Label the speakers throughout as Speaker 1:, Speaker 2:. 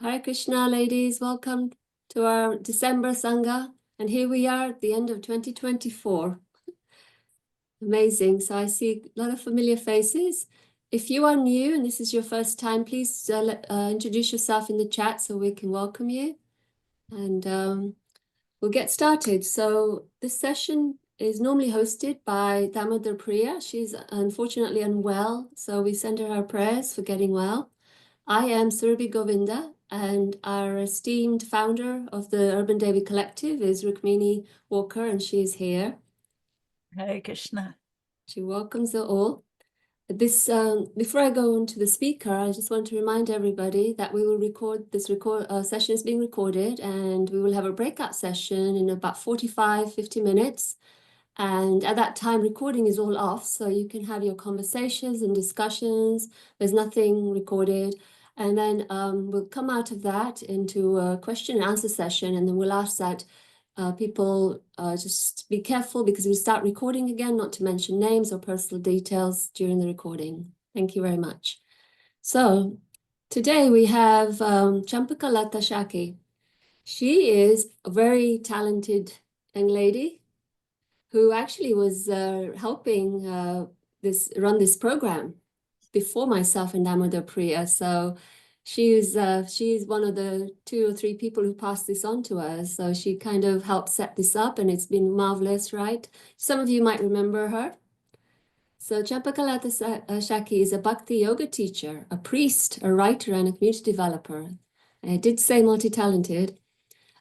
Speaker 1: Hare Krishna, ladies. Welcome to our December Sangha. And here we are at the end of 2024. Amazing. So I see a lot of familiar faces. If you are new and this is your first time, please introduce yourself in the chat so we can welcome you. And we'll get started. So this session is normally hosted by Damodar Priya. She's unfortunately unwell, so we send her our prayers for getting well. I am Surabhi Govinda, and our esteemed founder of the Urban Devi Collective is Rukmini Walker, and she is here.
Speaker 2: Hare Krishna.
Speaker 1: She welcomes you all. Before I go on to the speaker, I just want to remind everybody that we will record this session is being recorded, and we will have a breakout session in about 50 minutes. And at that time, recording is all off, so you can have your conversations and discussions. There's nothing recorded. And then we'll come out of that into a question and answer session, and then we'll ask that people just be careful because we'll start recording again, not to mention names or personal details during the recording. Thank you very much. So today we have Champaka-lata Sakhi. She is a very talented young lady who actually was helping run this program before myself and Damodar Priya. So she's one of the 2 or 3 people who passed this on to us. So she kind of helped set this up, and it's been marvelous, right? Some of you might remember her. So Champakalata Sakhi is a bhakti yoga teacher, a priest, a writer, and a community developer. I did say multi-talented.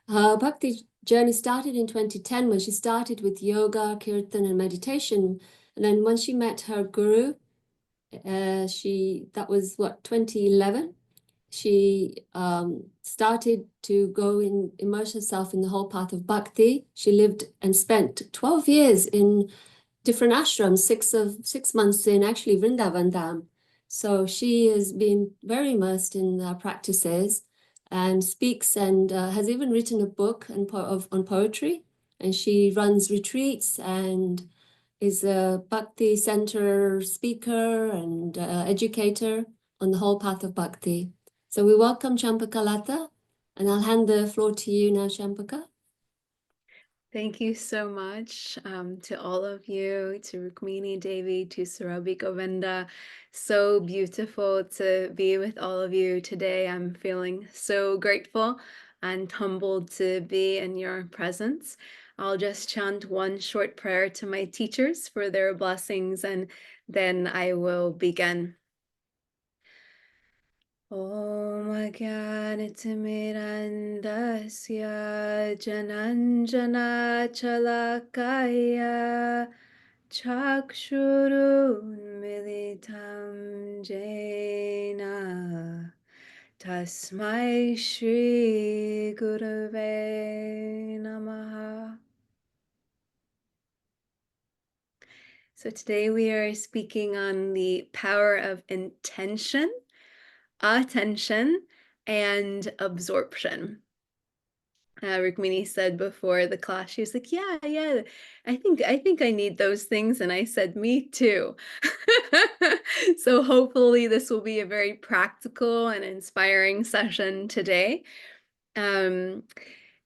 Speaker 1: Her bhakti journey started in 2010 when she started with yoga, kirtan, and meditation. And then when she met her guru, that was 2011. She started to go and immerse herself in the whole path of bhakti. She lived and spent 12 years in different ashrams, 6 months in actually Vrindavan Dham. So she has been very immersed in practices and speaks and has even written a book on poetry. And she runs retreats and is a Bhakti Center speaker and educator on the whole path of bhakti. So we welcome Champakalata, and I'll hand the floor to you now, Champaka.
Speaker 3: Thank you so much to all of you, to Rukmini Devi, to Surabhi Govinda. So beautiful to be with all of you today. I'm feeling so grateful and humbled to be in your presence. I'll just chant one short prayer to my teachers for their blessings, and then I will begin. Om Ajnanatimirandasya Jananjana Chalakaya Chakshurunmilitam Jena Tasmai Shri Gurave Namaha. So today we are speaking on the power of intention, attention, and absorption. Rukmini said before the class, she was like, yeah, I think I need those things. And I said, me too. So hopefully this will be a very practical and inspiring session today.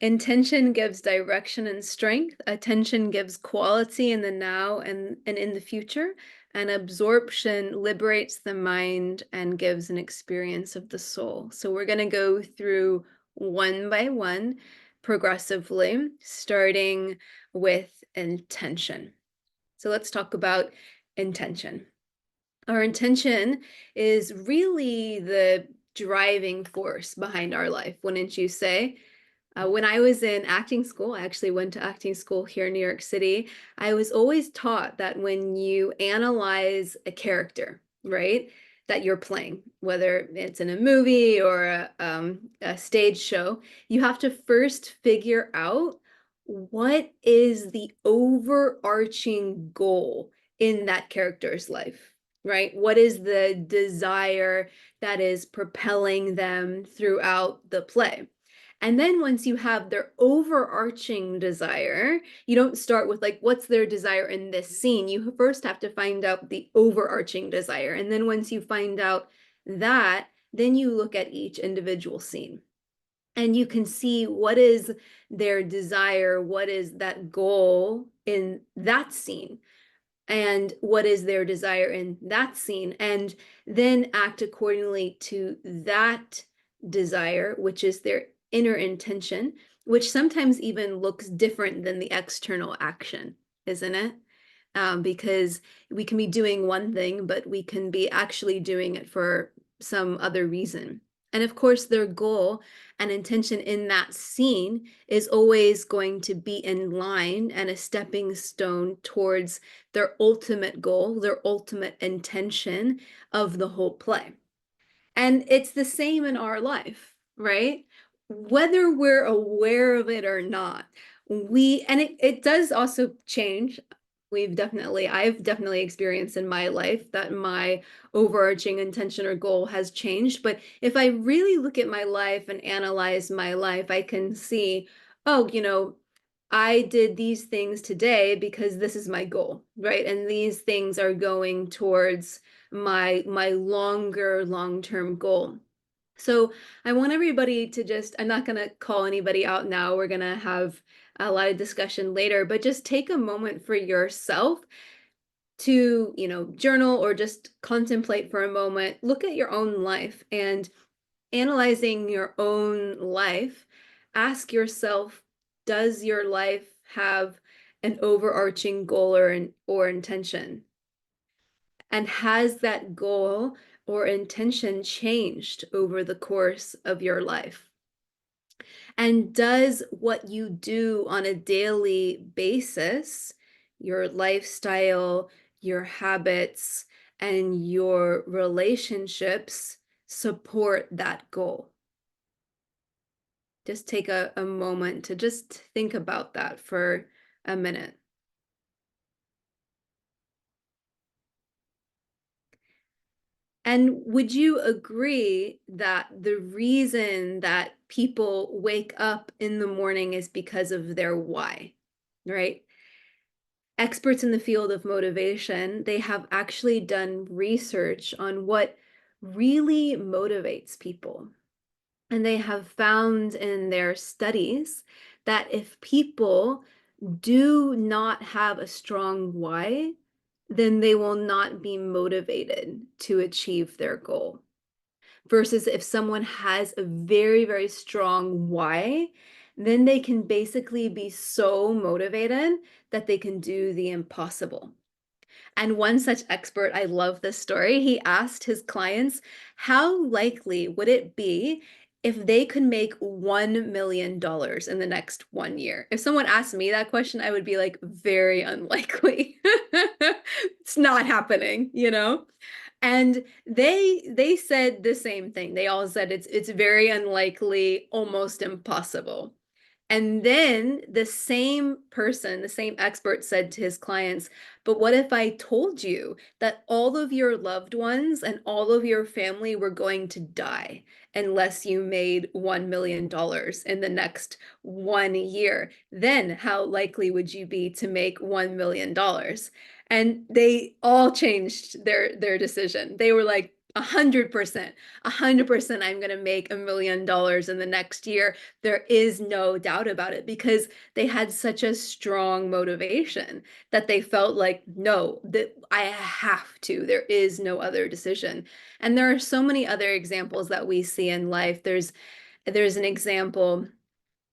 Speaker 3: Intention gives direction and strength. Attention gives quality in the now and in the future. And absorption liberates the mind and gives an experience of the soul. So we're going to go through one by one progressively, starting with intention. So let's talk about intention. Our intention is really the driving force behind our life, wouldn't you say? When I was in acting school, I actually went to acting school here in New York City. I was always taught that when you analyze a character, right, that you're playing, whether it's in a movie or a stage show, you have to first figure out what is the overarching goal in that character's life, right? What is the desire that is propelling them throughout the play? And then once you have their overarching desire, you don't start with like, what's their desire in this scene? You first have to find out the overarching desire. And then once you find out that, then you look at each individual scene. And you can see what is their desire, what is that goal in that scene, and what is their desire in that scene, and then act accordingly to that desire, which is their inner intention, which sometimes even looks different than the external action, isn't it? Because we can be doing one thing, but we can be actually doing it for some other reason. And of course, their goal and intention in that scene is always going to be in line and a stepping stone towards their ultimate goal, their ultimate intention of the whole play. And it's the same in our life, right? Whether we're aware of it or not, it does also change. I've definitely experienced in my life that my overarching intention or goal has changed. But if I really look at my life and analyze my life, I can see, oh, I did these things today because this is my goal, right? And these things are going towards my long-term goal. So I want everybody to just, I'm not going to call anybody out now. We're going to have a lot of discussion later, but just take a moment for yourself to, journal or just contemplate for a moment. Look at your own life, and analyzing your own life, ask yourself, does your life have an overarching goal or intention? And has that goal or intention changed over the course of your life? And does what you do on a daily basis, your lifestyle, your habits, and your relationships support that goal? Just take a moment to just think about that for a minute. And would you agree that the reason that people wake up in the morning is because of their why, right? Experts in the field of motivation, they have actually done research on what really motivates people. And they have found in their studies that if people do not have a strong why, then they will not be motivated to achieve their goal. Versus if someone has a very, very strong why, then they can basically be so motivated that they can do the impossible. And one such expert, I love this story, he asked his clients, how likely would it be if they could make $1 million in the next 1 year? If someone asked me that question, I would be like, very unlikely. It's not happening, And they said the same thing. They all said it's very unlikely, almost impossible. And then the same person, the same expert said to his clients, but what if I told you that all of your loved ones and all of your family were going to die unless you made $1 million in the next 1 year? Then how likely would you be to make $1 million? And they all changed their decision. They were like, 100%, I'm going to make $1 million in the next year. There is no doubt about it, because they had such a strong motivation that they felt like, no, that I have to, there is no other decision. And there are so many other examples that we see in life. There's an example.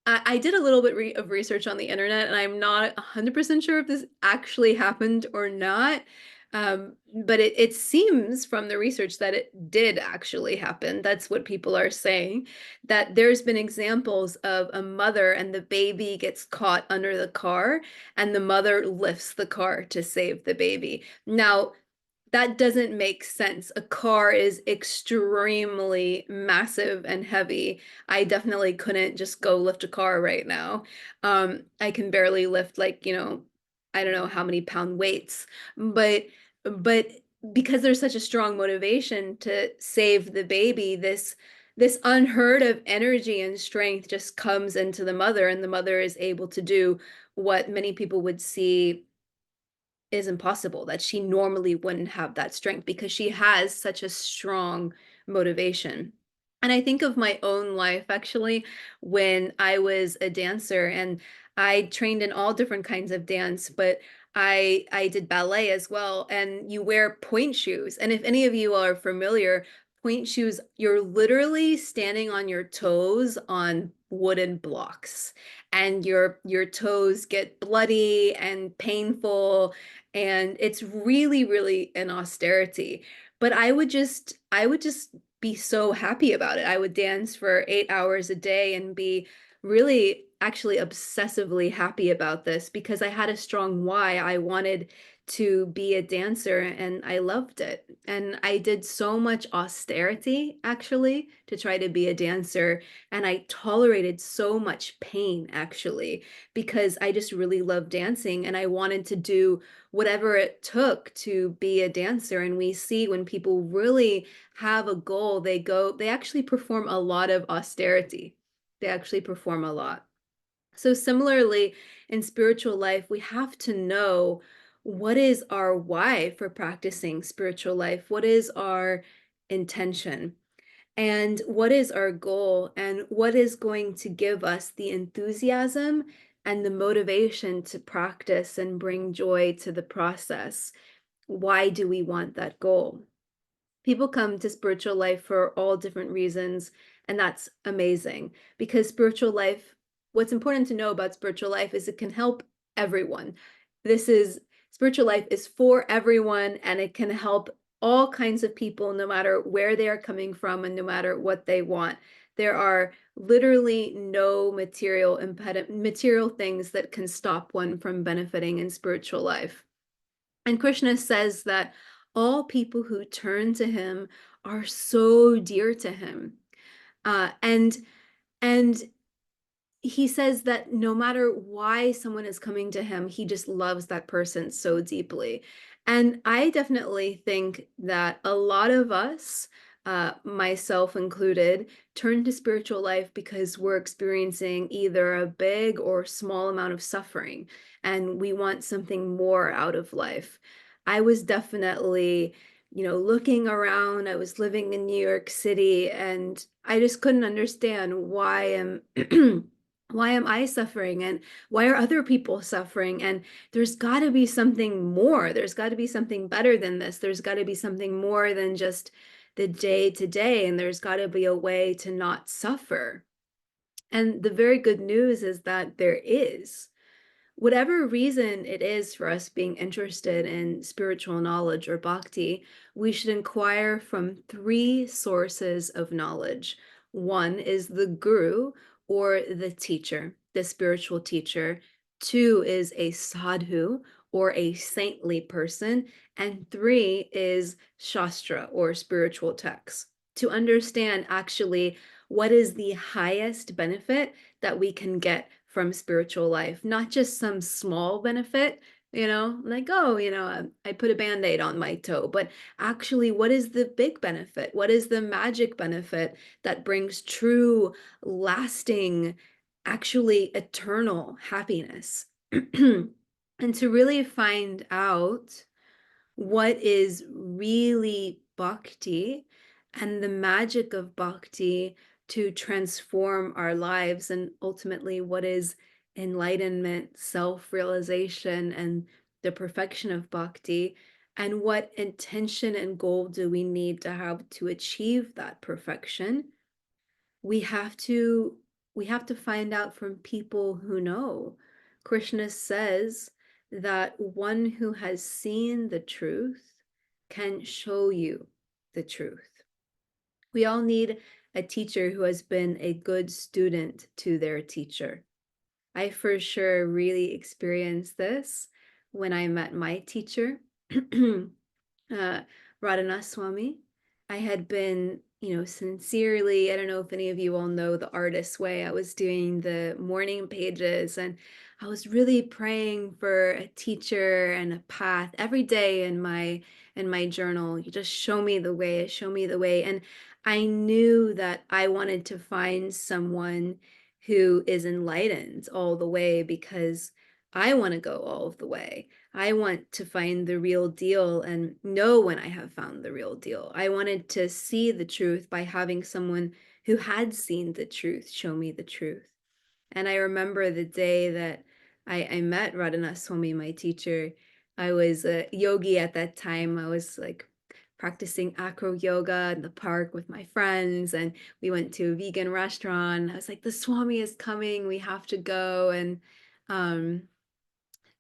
Speaker 3: I did a little bit of research on the internet, and I'm not 100% sure if this actually happened or not. But it seems from the research that it did actually happen. That's what people are saying, that there's been examples of a mother and the baby gets caught under the car, and the mother lifts the car to save the baby. Now, that doesn't make sense. A car is extremely massive and heavy. I definitely couldn't just go lift a car right now. I can barely lift, like, I don't know how many pound weights, but because there's such a strong motivation to save the baby, this unheard of energy and strength just comes into the mother, and the mother is able to do what many people would see is impossible, that she normally wouldn't have that strength, because she has such a strong motivation. And I think of my own life actually when I was a dancer, and I trained in all different kinds of dance, but I did ballet as well. And you wear point shoes. And if any of you are familiar, point shoes, you're literally standing on your toes on wooden blocks, and your toes get bloody and painful, and it's really, really an austerity. But I would just be so happy about it. I would dance for 8 hours a day and be really actually obsessively happy about this because I had a strong why. I wanted to be a dancer and I loved it. And I did so much austerity actually to try to be a dancer. And I tolerated so much pain actually because I just really loved dancing and I wanted to do whatever it took to be a dancer. And we see when people really have a goal, they actually perform a lot of austerity. They actually perform a lot. So similarly, in spiritual life, we have to know what is our why for practicing spiritual life? What is our intention? And what is our goal? And what is going to give us the enthusiasm and the motivation to practice and bring joy to the process? Why do we want that goal? People come to spiritual life for all different reasons, and that's amazing because spiritual life, what's important to know about spiritual life is it can help everyone. Spiritual life is for everyone, and it can help all kinds of people no matter where they are coming from and no matter what they want. There are literally no material things that can stop one from benefiting in spiritual life. And Krishna says that all people who turn to him are so dear to him. And he says that no matter why someone is coming to him, he just loves that person so deeply. And I definitely think that a lot of us, myself included, turn to spiritual life because we're experiencing either a big or small amount of suffering, and we want something more out of life. I was definitely, looking around. I was living in New York City, and I just couldn't understand why am why am I suffering and why are other people suffering? And there's got to be something more. There's got to be something better than this. There's got to be something more than just the day to day. And there's got to be a way to not suffer. And the very good news is that there is. Whatever reason it is for us being interested in spiritual knowledge or bhakti, we should inquire from 3 sources of knowledge. One is the guru or the teacher, the spiritual teacher. 2 is a sadhu or a saintly person. And 3 is shastra or spiritual texts. To understand actually what is the highest benefit that we can get from spiritual life, not just some small benefit, like, oh, I put a band-aid on my toe, but actually, what is the big benefit? What is the magic benefit that brings true, lasting, actually eternal happiness? And to really find out what is really bhakti and the magic of bhakti to transform our lives, and ultimately what is enlightenment, self-realization, and the perfection of bhakti, and what intention and goal do we need to have to achieve that perfection. We have to find out from people who know. Krishna says that one who has seen the truth can show you the truth. We all need a teacher who has been a good student to their teacher. I for sure really experienced this when I met my teacher, Radhanath Swami. I had been, sincerely, I don't know if any of you all know the artist's way. I was doing the morning pages and I was really praying for a teacher and a path every day in my journal. You just show me the way, show me the way. And I knew that I wanted to find someone who is enlightened all the way because I want to go all of the way. I want to find the real deal and know when I have found the real deal. I wanted to see the truth by having someone who had seen the truth show me the truth. And I remember the day that I met Radhanath Swami, my teacher. I was a yogi at that time. I was like practicing acro yoga in the park with my friends, and we went to a vegan restaurant. I was like, the Swami is coming, we have to go. Um,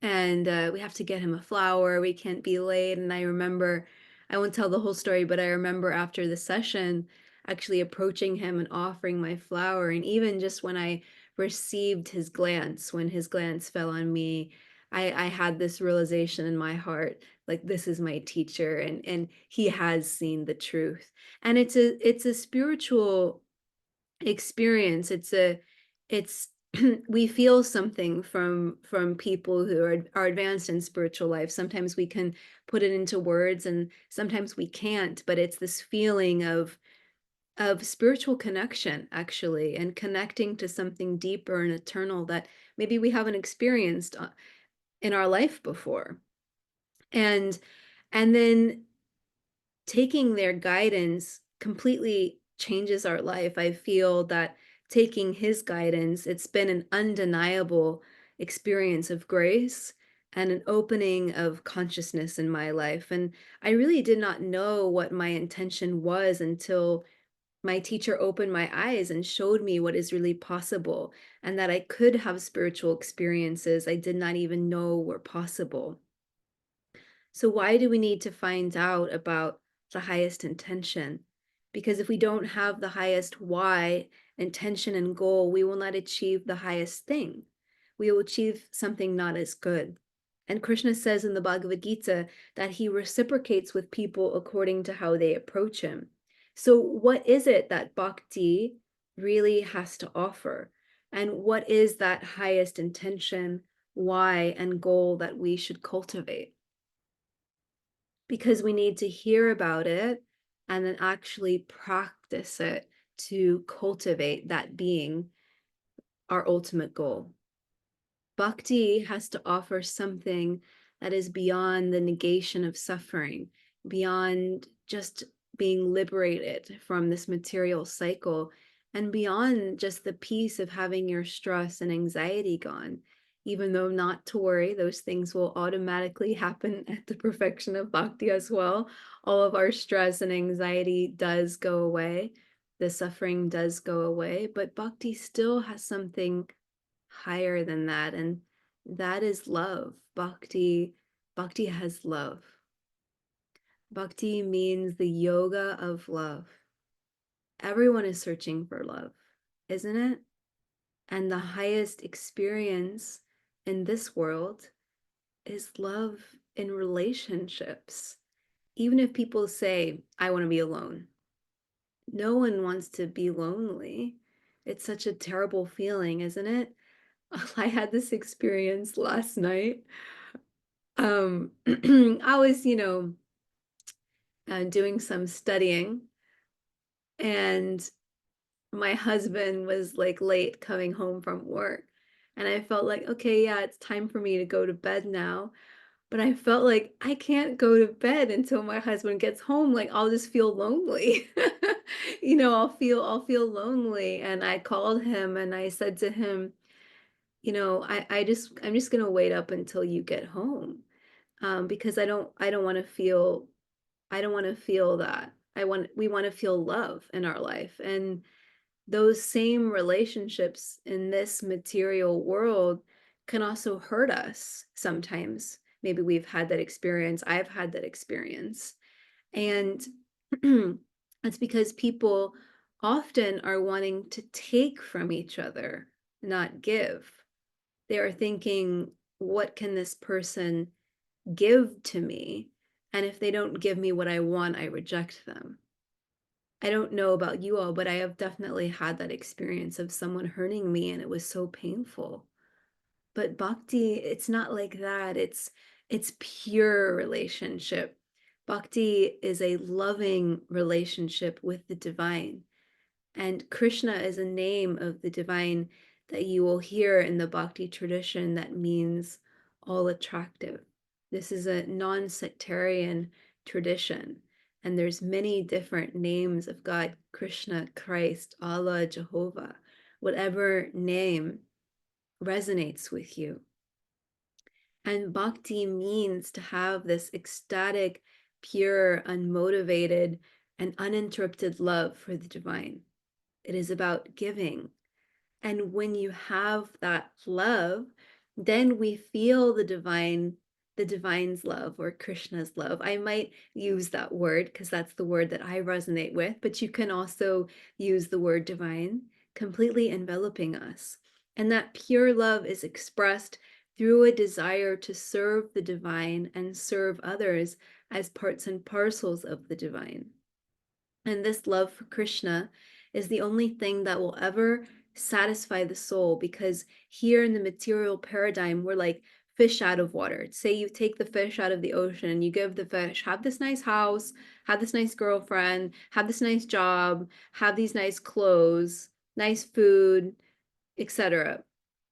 Speaker 3: we have to get him a flower. We can't be late. And I remember, I won't tell the whole story, but I remember after the session, actually approaching him and offering my flower. And even just when I received his glance, when his glance fell on me, I had this realization in my heart, like, this is my teacher, and he has seen the truth. And it's a spiritual experience. It's we feel something from people who are advanced in spiritual life. Sometimes we can put it into words and sometimes we can't, but it's this feeling of spiritual connection, actually, and connecting to something deeper and eternal that maybe we haven't experienced in our life before. And then taking their guidance completely changes our life. I feel that taking his guidance, it's been an undeniable experience of grace and an opening of consciousness in my life. And I really did not know what my intention was until my teacher opened my eyes and showed me what is really possible, and that I could have spiritual experiences I did not even know were possible. So why do we need to find out about the highest intention? Because if we don't have the highest why, intention, and goal, we will not achieve the highest thing. We will achieve something not as good. And Krishna says in the Bhagavad Gita that he reciprocates with people according to how they approach him. So what is it that bhakti really has to offer? And what is that highest intention, why, and goal that we should cultivate? Because we need to hear about it and then actually practice it to cultivate that being our ultimate goal. Bhakti has to offer something that is beyond the negation of suffering, beyond just being liberated from this material cycle, and beyond just the peace of having your stress and anxiety gone. Even though, not to worry, those things will automatically happen at the perfection of bhakti as well. All of our stress and anxiety does go away. The suffering does go away, but bhakti still has something higher than that, and that is love. Bhakti has love. Bhakti means the yoga of love. Everyone is searching for love, isn't it? And the highest experience in this world is love in relationships. Even if people say, I want to be alone, no one wants to be lonely. It's such a terrible feeling, isn't it? I had this experience last night. I was, doing some studying, and my husband was like late coming home from work. And I felt like, okay, yeah, it's time for me to go to bed now. But I felt like I can't go to bed until my husband gets home. Like, I'll just feel lonely. I'll feel lonely. And I called him and I said to him, I'm just gonna wait up until you get home, because I don't want to feel that. We want to feel love in our life, and those same relationships in this material world can also hurt us sometimes. Maybe we've had that experience. I've had that experience, and it's because people often are wanting to take from each other, not give. They are thinking, what can this person give to me? And if they don't give me what I want, I reject them. I don't know about you all, but I have definitely had that experience of someone hurting me, and it was so painful. But bhakti, it's not like that. It's pure relationship. Bhakti is a loving relationship with the divine. And Krishna is a name of the divine that you will hear in the bhakti tradition that means all attractive. This is a non-sectarian tradition, and there's many different names of God: Krishna, Christ, Allah, Jehovah, whatever name resonates with you. And bhakti means to have this ecstatic, pure, unmotivated, and uninterrupted love for the divine. It is about giving. And when you have that love, then we feel the divine's love, or Krishna's love. I might use that word because that's the word that I resonate with, but you can also use the word divine, completely enveloping us. And that pure love is expressed through a desire to serve the divine and serve others as parts and parcels of the divine. And this love for Krishna is the only thing that will ever satisfy the soul, because here in the material paradigm, we're like fish out of water. Say you take the fish out of the ocean and you give the fish, have this nice house, have this nice girlfriend, have this nice job, have these nice clothes, nice food, etc.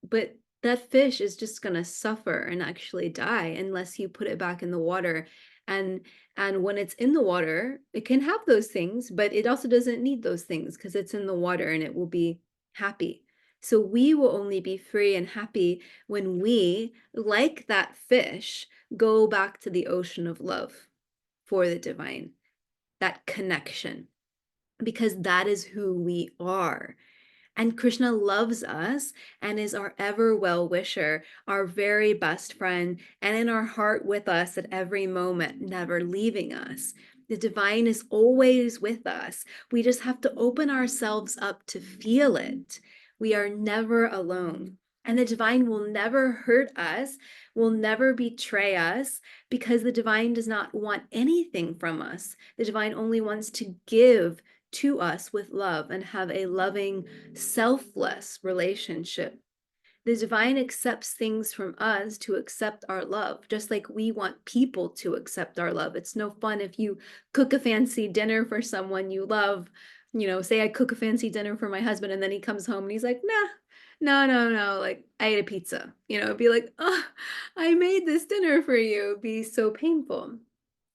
Speaker 3: But that fish is just going to suffer and actually die unless you put it back in the water. And when it's in the water, it can have those things, but it also doesn't need those things because it's in the water and it will be happy. So we will only be free and happy when we, like that fish, go back to the ocean of love for the divine, that connection, because that is who we are. And Krishna loves us and is our ever well-wisher, our very best friend, and in our heart with us at every moment, never leaving us. The divine is always with us. We just have to open ourselves up to feel it. We are never alone. And the divine will never hurt us, will never betray us, because the divine does not want anything from us. The divine only wants to give to us with love and have a loving, selfless relationship. The divine accepts things from us to accept our love, just like we want people to accept our love. It's no fun if you cook a fancy dinner for someone you love. Say I cook a fancy dinner for my husband and then he comes home and he's like, no, like I ate a pizza. It'd be like, oh, I made this dinner for you. It'd be so painful.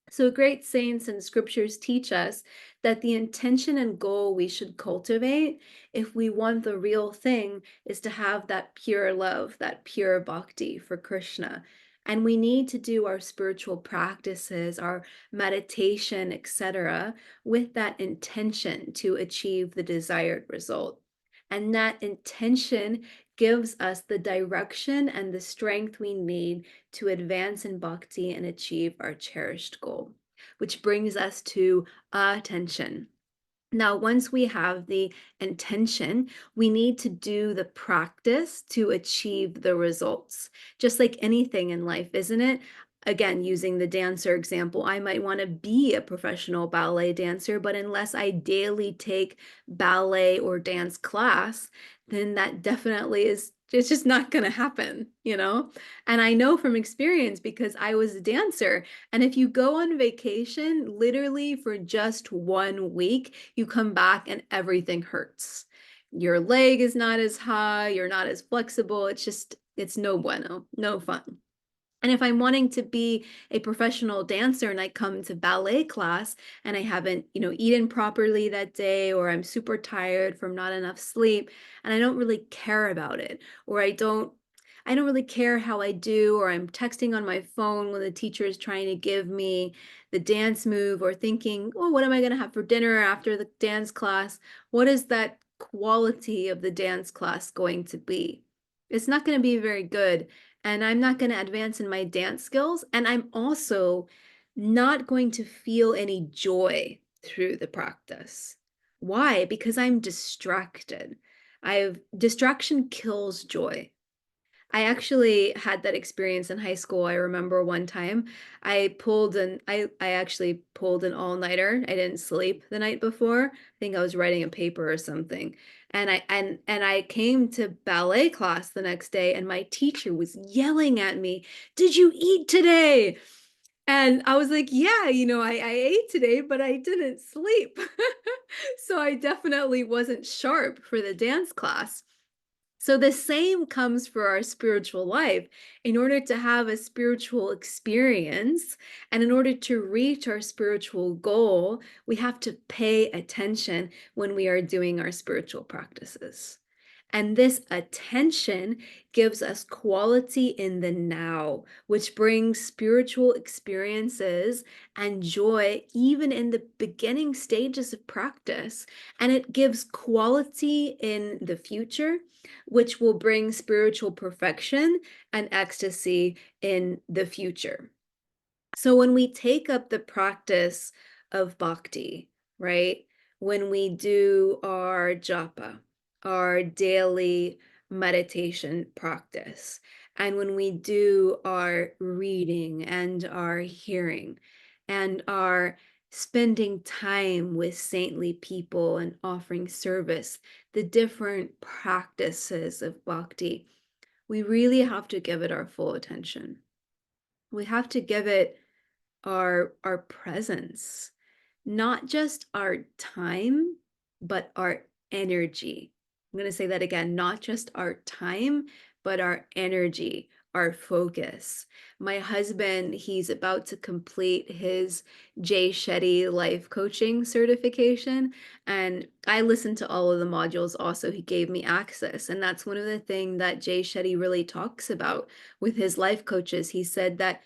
Speaker 3: So great saints and scriptures teach us that the intention and goal we should cultivate, if we want the real thing, is to have that pure love, that pure bhakti for Krishna. And we need to do our spiritual practices, our meditation, etc., with that intention to achieve the desired result. And that intention gives us the direction and the strength we need to advance in bhakti and achieve our cherished goal, which brings us to attention. Now, once we have the intention, we need to do the practice to achieve the results. Just like anything in life, isn't it? Again, using the dancer example, I might want to be a professional ballet dancer, but unless I daily take ballet or dance class, then that definitely it's just not going to happen, And I know from experience because I was a dancer. And if you go on vacation, literally for just 1 week, you come back and everything hurts. Your leg is not as high, you're not as flexible. It's no bueno, no fun. And if I'm wanting to be a professional dancer and I come to ballet class and I haven't, eaten properly that day, or I'm super tired from not enough sleep and I don't really care about it, or I don't really care how I do, or I'm texting on my phone when the teacher is trying to give me the dance move, or thinking, oh, what am I going to have for dinner after the dance class? What is that quality of the dance class going to be? It's not going to be very good. And I'm not going to advance in my dance skills. And I'm also not going to feel any joy through the practice. Why? Because I'm distracted. Distraction kills joy. I actually had that experience in high school. I remember one time I actually pulled an all-nighter. I didn't sleep the night before. I think I was writing a paper or something. And I came to ballet class the next day and my teacher was yelling at me, "Did you eat today?" And I was like, yeah, I ate today, but I didn't sleep. So I definitely wasn't sharp for the dance class. So the same comes for our spiritual life. In order to have a spiritual experience and in order to reach our spiritual goal, we have to pay attention when we are doing our spiritual practices. And this attention gives us quality in the now, which brings spiritual experiences and joy even in the beginning stages of practice. And it gives quality in the future, which will bring spiritual perfection and ecstasy in the future. So when we take up the practice of bhakti, right? When we do our japa, our daily meditation practice, and when we do our reading and our hearing and our spending time with saintly people and offering service, the different practices of bhakti, we really have to give it our full attention. We have to give it our presence, not just our time, but our energy. I'm going to say that again, not just our time, but our energy, our focus. My husband, he's about to complete his Jay Shetty life coaching certification. And I listened to all of the modules also. He gave me access. And that's one of the things that Jay Shetty really talks about with his life coaches. He said that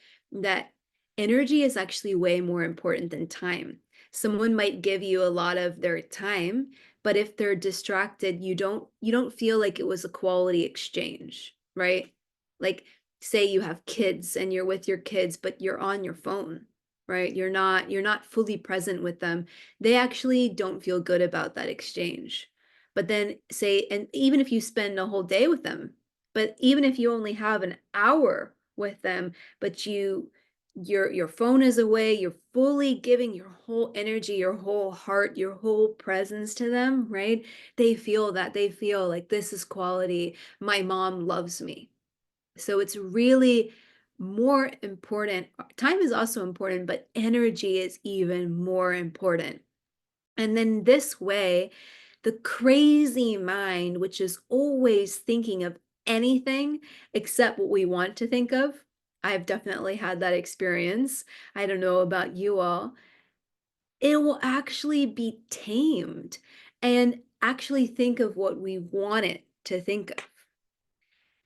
Speaker 3: energy is actually way more important than time. Someone might give you a lot of their time, but if they're distracted, you don't feel like it was a quality exchange, right? Like say you have kids and you're with your kids, but you're on your phone, right? You're not fully present with them. They actually don't feel good about that exchange. But then say, and even if you spend a whole day with them, but even if you only have an hour with them, but your phone is away, you're fully giving your whole energy, your whole heart, your whole presence to them, right? They feel that. They feel like this is quality. My mom loves me. So it's really more important. Time is also important, but energy is even more important. And then this way, the crazy mind, which is always thinking of anything except what we want to think of, I've definitely had that experience. I don't know about you all. It will actually be tamed and actually think of what we want it to think of.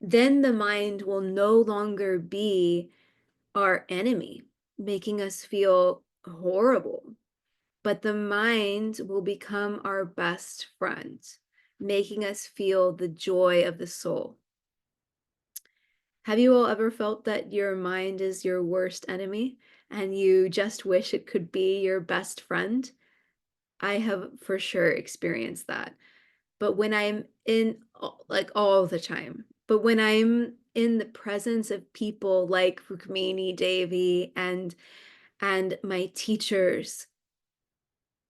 Speaker 3: Then the mind will no longer be our enemy, making us feel horrible, but the mind will become our best friend, making us feel the joy of the soul. Have you all ever felt that your mind is your worst enemy and you just wish it could be your best friend? I have for sure experienced that. But when I'm in, like all the time, but when I'm in the presence of people like Rukmini Devi and my teachers,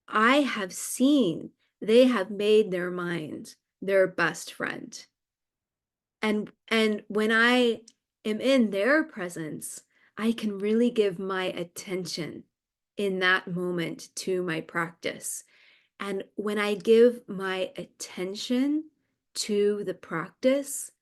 Speaker 3: I have seen they have made their mind their best friend. And when I am in their presence, I can really give my attention in that moment to my practice. And when I give my attention to the practice,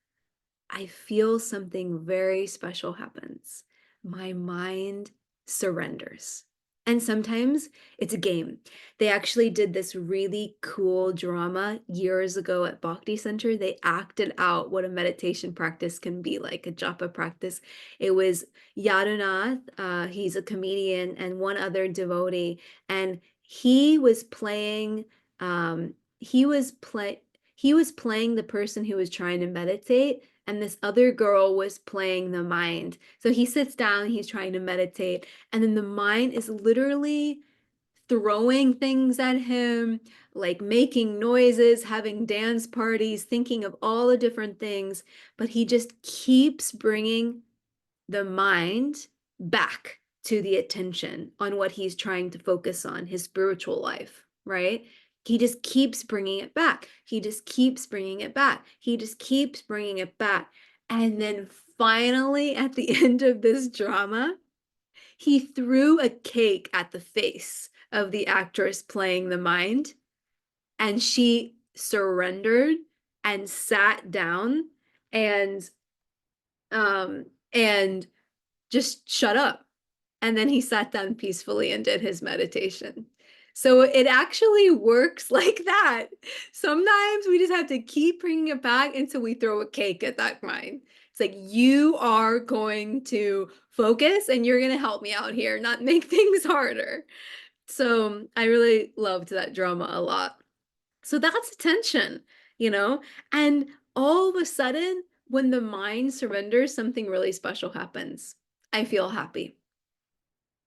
Speaker 3: I feel something very special happens. My mind surrenders. And sometimes it's a game. They actually did this really cool drama years ago at Bhakti Center. They acted out what a meditation practice can be like, a japa practice. It was Radhanath, he's a comedian, and one other devotee, and he was playing the person who was trying to meditate, and this other girl was playing the mind. So he sits down, he's trying to meditate, and then the mind is literally throwing things at him, like making noises, having dance parties, thinking of all the different things, but he just keeps bringing the mind back to the attention on what he's trying to focus on, his spiritual life, right? He just keeps bringing it back. He just keeps bringing it back. He just keeps bringing it back. And then finally, at the end of this drama, he threw a cake at the face of the actress playing the mind, and she surrendered and sat down and just shut up. And then he sat down peacefully and did his meditation. So it actually works like that. Sometimes we just have to keep bringing it back until we throw a cake at that mind. It's like, you are going to focus and you're going to help me out here, not make things harder. So I really loved that drama a lot. So that's attention, and all of a sudden, when the mind surrenders, something really special happens. I feel happy,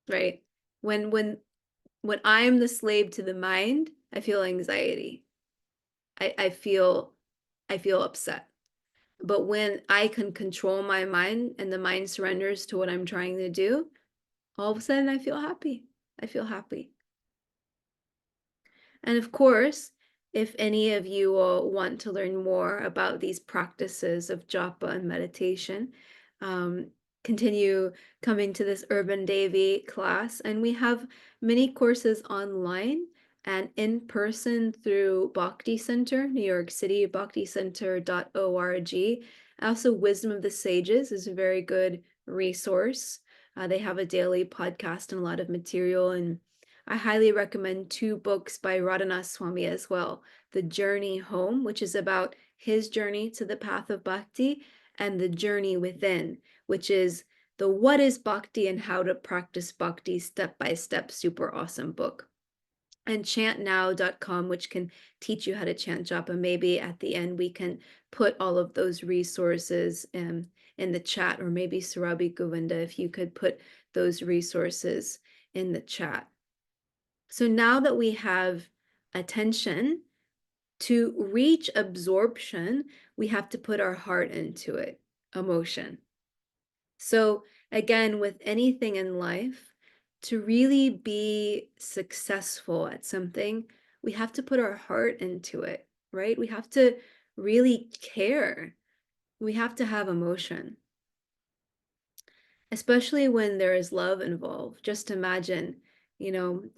Speaker 3: right? When I'm the slave to the mind, I feel anxiety. I feel upset. But when I can control my mind and the mind surrenders to what I'm trying to do, all of a sudden I feel happy. I feel happy. And of course, if any of you want to learn more about these practices of japa and meditation, continue coming to this Urban Devi class. And we have many courses online and in person through Bhakti Center, New York City, bhakticenter.org. Also, Wisdom of the Sages is a very good resource. They have a daily podcast and a lot of material, and I highly recommend 2 books by Radhanath Swami as well. The Journey Home, which is about his journey to the path of bhakti, and The Journey Within, which is the what is bhakti and how to practice bhakti step-by-step, super awesome book. And chantnow.com, which can teach you how to chant japa. Maybe at the end we can put all of those resources in the chat, or maybe Surabhi Govinda, if you could put those resources in the chat. So now that we have attention, to reach absorption, we have to put our heart into it, emotion. So again, with anything in life, to really be successful at something, we have to put our heart into it, right? We have to really care. We have to have emotion. Especially when there is love involved. Just imagine,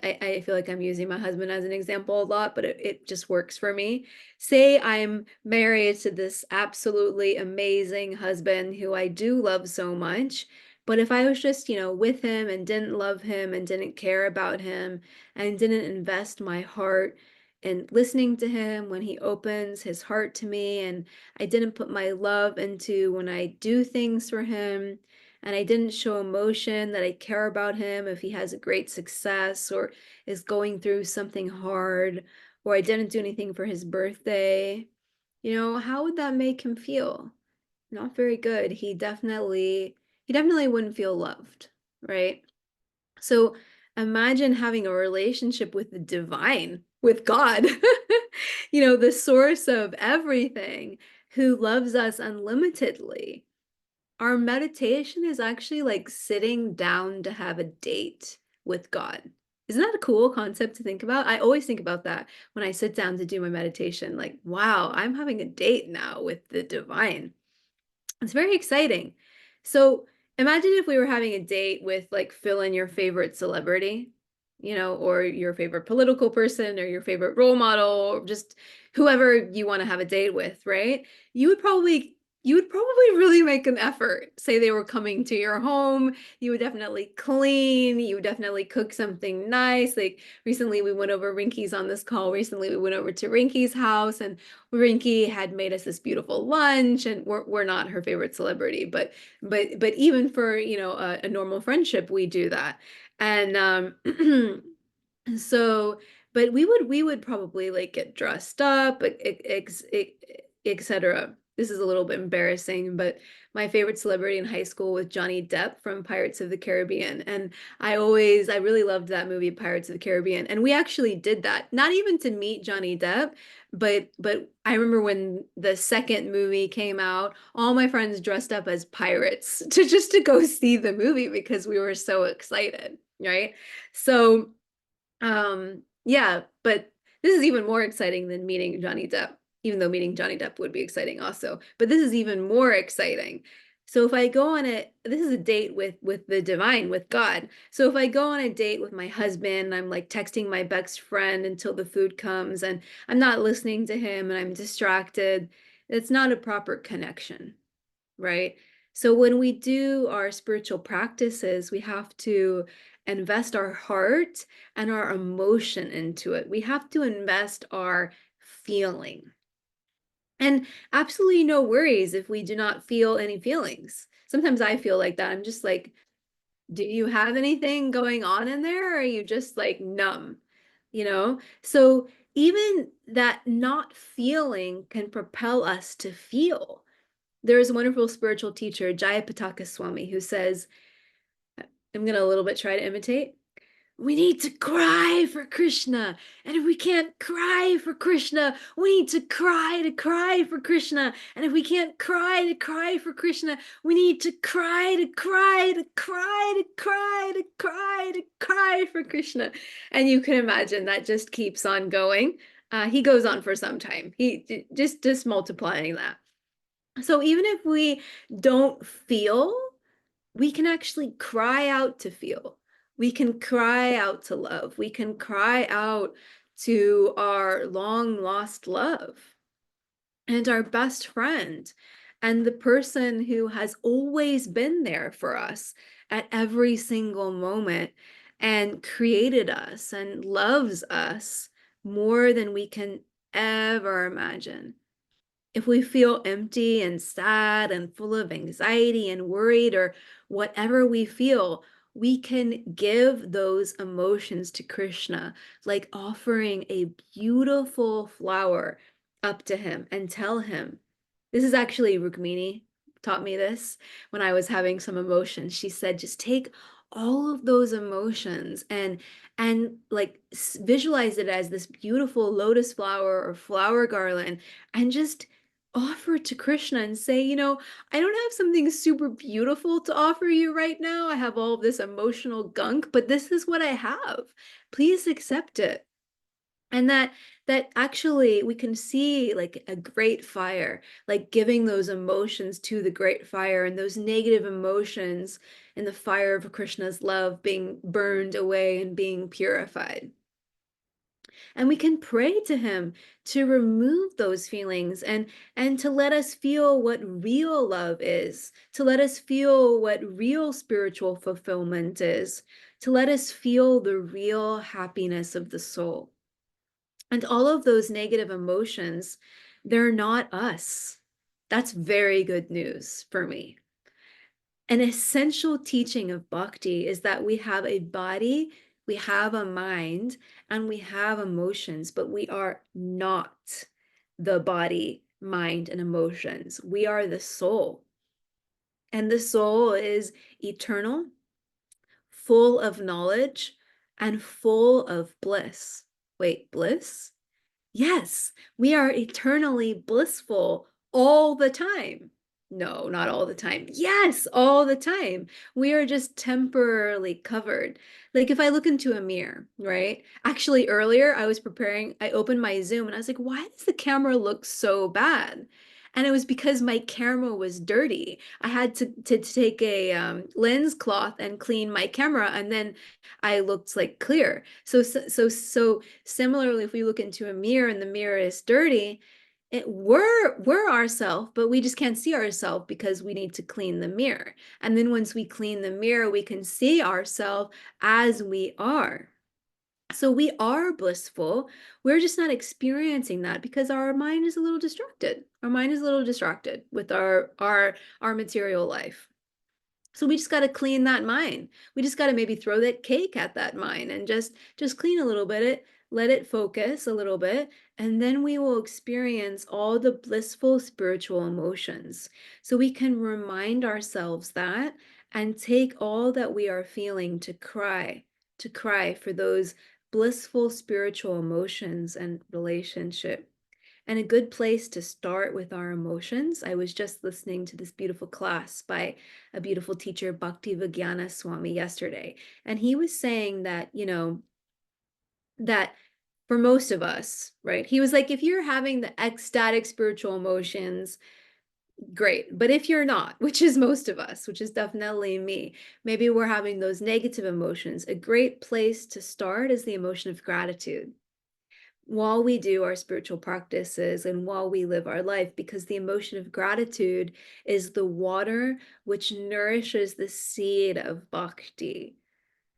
Speaker 3: I feel like I'm using my husband as an example a lot, but it just works for me. Say I'm married to this absolutely amazing husband who I do love so much, but if I was just, with him and didn't love him and didn't care about him and didn't invest my heart in listening to him when he opens his heart to me, and I didn't put my love into when I do things for him, and I didn't show emotion that I care about him if he has a great success or is going through something hard, or I didn't do anything for his birthday, how would that make him feel? Not very good. He definitely wouldn't feel loved, right? So imagine having a relationship with the divine, with God, the source of everything, who loves us unlimitedly. Our meditation is actually like sitting down to have a date with God. Isn't that a cool concept to think about? I always think about that when I sit down to do my meditation. Like, wow, I'm having a date now with the divine. It's very exciting. So imagine if we were having a date with, like, fill in your favorite celebrity, or your favorite political person, or your favorite role model, or just whoever you want to have a date with, right? You would probably really make an effort. Say they were coming to your home, you would definitely clean, you would definitely cook something nice. Like recently we went over, Rinky's on this call, recently we went over to Rinky's house, and Rinky had made us this beautiful lunch, and we're not her favorite celebrity, but even for, a normal friendship, we do that. And so, but we would probably like get dressed up, etc. This is a little bit embarrassing, but my favorite celebrity in high school was Johnny Depp from Pirates of the Caribbean. And I really loved that movie, Pirates of the Caribbean. And we actually did that, not even to meet Johnny Depp, but I remember when the second movie came out, all my friends dressed up as pirates to go see the movie because we were so excited, right? So yeah, but this is even more exciting than meeting Johnny Depp, even though meeting Johnny Depp would be exciting also. But this is even more exciting. So if I go on this is a date with the divine, with God. So if I go on a date with my husband, I'm like texting my best friend until the food comes and I'm not listening to him and I'm distracted, it's not a proper connection, right? So when we do our spiritual practices, we have to invest our heart and our emotion into it. We have to invest our feeling. And absolutely no worries if we do not feel any feelings. Sometimes I feel like that. I'm just like, do you have anything going on in there? Or are you just like numb? So even that not feeling can propel us to feel. There is a wonderful spiritual teacher, Jivamukti Swami, who says, I'm going to a little bit try to imitate. We need to cry for Krishna. And if we can't cry for Krishna, we need to cry for Krishna. And if we can't cry for Krishna, we need to cry for Krishna. And you can imagine that just keeps on going. He goes on for some time. He just multiplying that. So even if we don't feel, we can actually cry out to feel. We can cry out to love. We can cry out to our long lost love and our best friend and the person who has always been there for us at every single moment and created us and loves us more than we can ever imagine. If we feel empty and sad and full of anxiety and worried or whatever we feel, we can give those emotions to Krishna, like offering a beautiful flower up to him and tell him. This is actually Rukmini taught me this when I was having some emotions. She said, just take all of those emotions and like visualize it as this beautiful lotus flower or flower garland and just offer it to Krishna and say, I don't have something super beautiful to offer you right now. I have all of this emotional gunk, but this is what I have. Please accept it. And that actually we can see like a great fire, like giving those emotions to the great fire and those negative emotions in the fire of Krishna's love being burned away and being purified. And we can pray to him to remove those feelings and to let us feel what real love is, to let us feel what real spiritual fulfillment is, to let us feel the real happiness of the soul. And all of those negative emotions, they're not us. That's very good news for me. An essential teaching of bhakti is that we have a body, we have a mind, and we have emotions, but we are not the body, mind, and emotions. We are the soul. And the soul is eternal, full of knowledge, and full of bliss. Wait, bliss? Yes, we are eternally blissful all the time. No, not all the time. Yes, all the time. We are just temporarily covered. Like if I look into a mirror, right? Actually, earlier I was preparing, I opened my Zoom and I was like, why does the camera look so bad? And it was because my camera was dirty. I had to take a lens cloth and clean my camera, and then I looked like clear. So similarly, if we look into a mirror and the mirror is dirty, we're ourselves, but we just can't see ourselves because we need to clean the mirror. And then once we clean the mirror, we can see ourselves as we are. So we are blissful. We're just not experiencing that because our mind is a little distracted. Our mind is a little distracted with our material life. So we just got to clean that mind. We just got to maybe throw that cake at that mind and just clean a little bit, let it focus a little bit, and then we will experience all the blissful spiritual emotions. So we can remind ourselves that and take all that we are feeling to cry for those blissful spiritual emotions and relationship. And a good place to start with our emotions. I was just listening to this beautiful class by a beautiful teacher, Bhakti Swami, yesterday. And he was saying that, that for most of us, right? He was like, if you're having the ecstatic spiritual emotions, great. But if you're not, which is most of us, which is definitely me, maybe we're having those negative emotions, a great place to start is the emotion of gratitude while we do our spiritual practices and while we live our life, because the emotion of gratitude is the water which nourishes the seed of bhakti.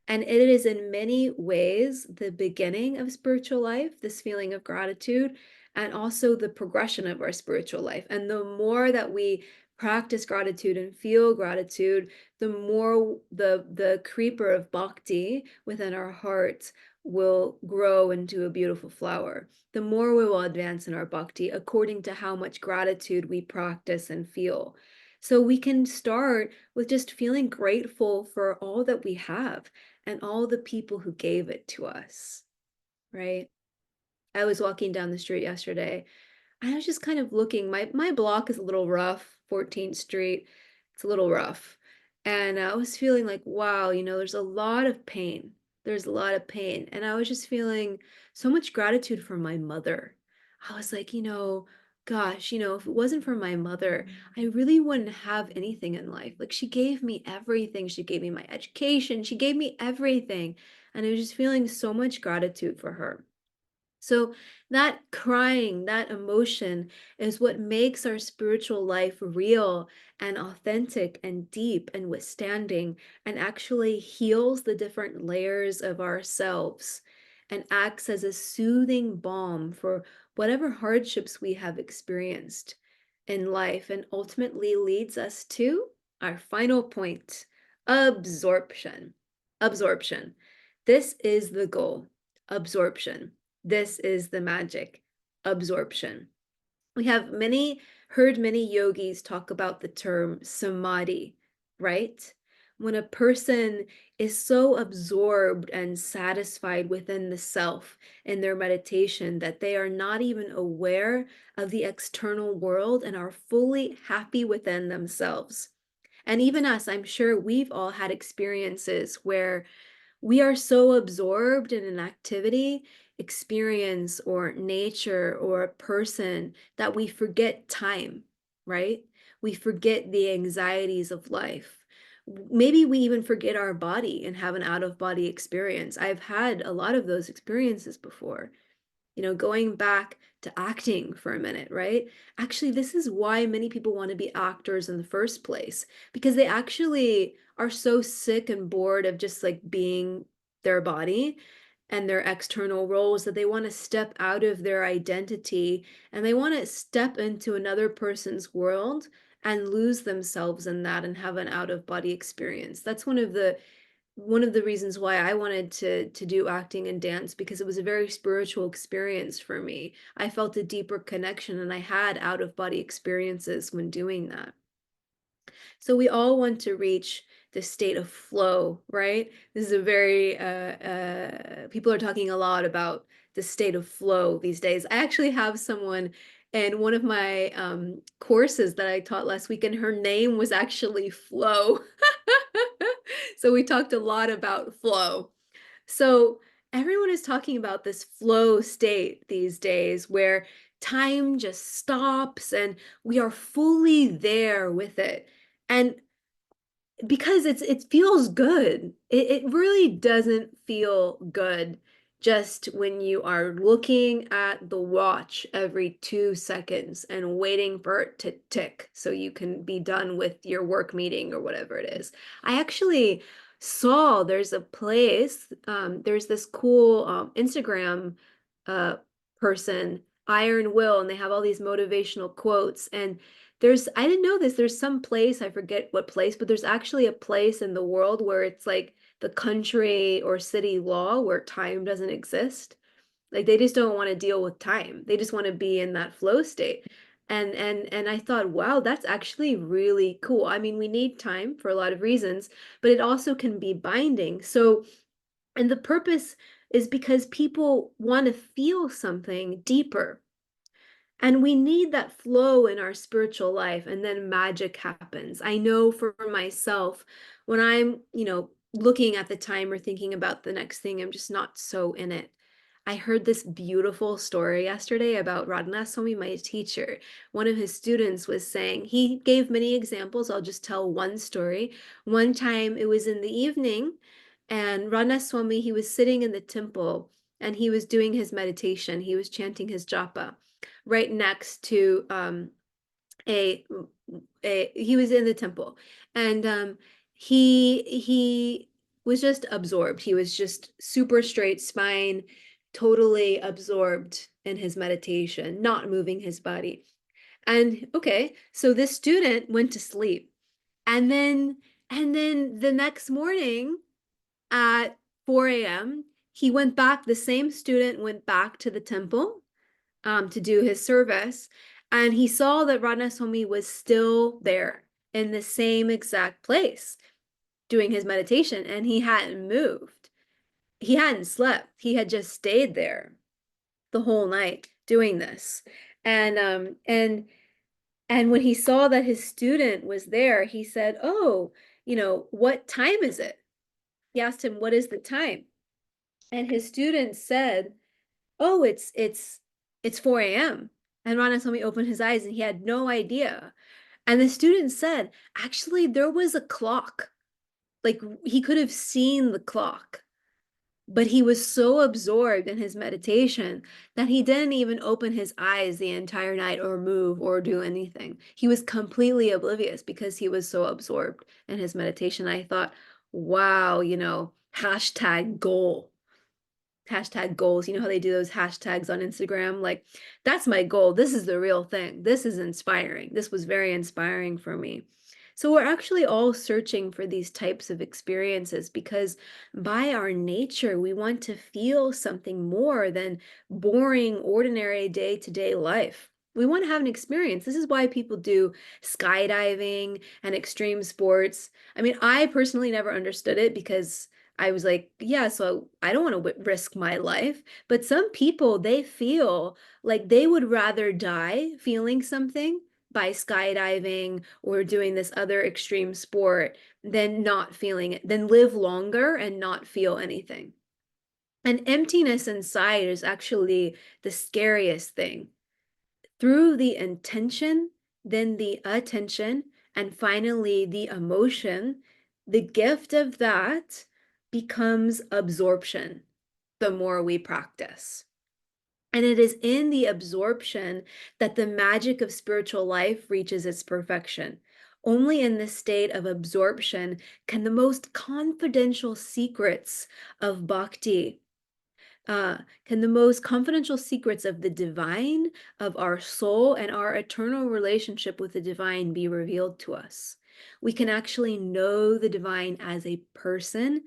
Speaker 3: And it is in many ways the beginning of spiritual life, this feeling of gratitude, and also the progression of our spiritual life. And the more that we practice gratitude and feel gratitude, the more the creeper of bhakti within our hearts will grow into a beautiful flower. The more we will advance in our bhakti according to how much gratitude we practice and feel. So we can start with just feeling grateful for all that we have and all the people who gave it to us, right? I was walking down the street yesterday. I was just kind of looking. My block is a little rough, 14th Street. It's a little rough. And I was feeling like, wow, there's a lot of pain. There's a lot of pain. And I was just feeling so much gratitude for my mother. I was like, gosh, if it wasn't for my mother, I really wouldn't have anything in life. Like, she gave me everything. She gave me my education. She gave me everything. And I was just feeling so much gratitude for her. So that crying, that emotion is what makes our spiritual life real and authentic and deep and withstanding, and actually heals the different layers of ourselves and acts as a soothing balm for whatever hardships we have experienced in life, and ultimately leads us to our final point, absorption. Absorption. This is the goal, absorption. This is the magic, absorption. We have heard many yogis talk about the term samadhi, right? When a person is so absorbed and satisfied within the self in their meditation that they are not even aware of the external world and are fully happy within themselves. And even us, I'm sure we've all had experiences where we are so absorbed in an activity, experience, or nature, or a person that we forget time, right? We forget the anxieties of life. Maybe we even forget our body and have an out-of-body experience. I've had a lot of those experiences before. Going back to acting for a minute, right? Actually, this is why many people want to be actors in the first place, because they actually are so sick and bored of just like being their body and their external roles that they want to step out of their identity and they want to step into another person's world and lose themselves in that and have an out-of-body experience. That's one of the reasons why I wanted to do acting and dance, because it was a very spiritual experience for me. I felt a deeper connection and I had out-of-body experiences when doing that. So we all want to reach the state of flow, right? This is a very, people are talking a lot about the state of flow these days. I actually have someone in one of my courses that I taught last week, and her name was actually Flow. So we talked a lot about flow. So everyone is talking about this flow state these days where time just stops and we are fully there with it. And because it feels good. It really doesn't feel good just when you are looking at the watch every 2 seconds and waiting for it to tick so you can be done with your work meeting or whatever it is. I actually saw there's a place, there's this cool Instagram person, Iron Will, and they have all these motivational quotes. And I didn't know this, there's some place, I forget what place, but there's actually a place in the world where it's like the country or city law where time doesn't exist. Like they just don't want to deal with time. They just want to be in that flow state. And I thought, wow, that's actually really cool. I mean, we need time for a lot of reasons, but it also can be binding. So, and the purpose is because people want to feel something deeper. And we need that flow in our spiritual life, and then magic happens. I know for myself, when I'm, looking at the time or thinking about the next thing, I'm just not so in it. I heard this beautiful story yesterday about Radhanath Swami, my teacher. One of his students was saying, he gave many examples. I'll just tell one story. One time it was in the evening, and Radhanath Swami, he was sitting in the temple and he was doing his meditation. He was chanting his japa right next to he was in the temple, and he was just absorbed. He was just super straight spine, totally absorbed in his meditation, not moving his body. And okay, so this student went to sleep, and then the next morning at 4 a.m. he went back. The same student went back to the temple to do his service, and he saw that Radhanath Swami was still there in the same exact place doing his meditation, and he hadn't moved. He hadn't slept. He had just stayed there the whole night doing this. And when he saw that his student was there, he said, "Oh, what time is it?" He asked him, "What is the time?" And his student said, "Oh, it's 4 a.m." And Radhanath Swami opened his eyes and he had no idea. And the student said, actually, there was a clock. Like, he could have seen the clock, but he was so absorbed in his meditation that he didn't even open his eyes the entire night or move or do anything. He was completely oblivious because he was so absorbed in his meditation. I thought, wow, hashtag goal. Hashtag goals. You know how they do those hashtags on Instagram? Like, that's my goal. This is the real thing. This is inspiring. This was very inspiring for me. So we're actually all searching for these types of experiences because by our nature, we want to feel something more than boring, ordinary day-to-day life. We want to have an experience. This is why people do skydiving and extreme sports. I mean, I personally never understood it because I was like, yeah, so I don't want to risk my life. But some people, they feel like they would rather die feeling something by skydiving or doing this other extreme sport than not feeling it, than live longer and not feel anything. And emptiness inside is actually the scariest thing. Through the intention, then the attention, and finally the emotion, the gift of that becomes absorption the more we practice. And it is in the absorption that the magic of spiritual life reaches its perfection. Only in this state of absorption can the most confidential secrets of bhakti, can the most confidential secrets of the divine, of our soul, and our eternal relationship with the divine be revealed to us. We can actually know the divine as a person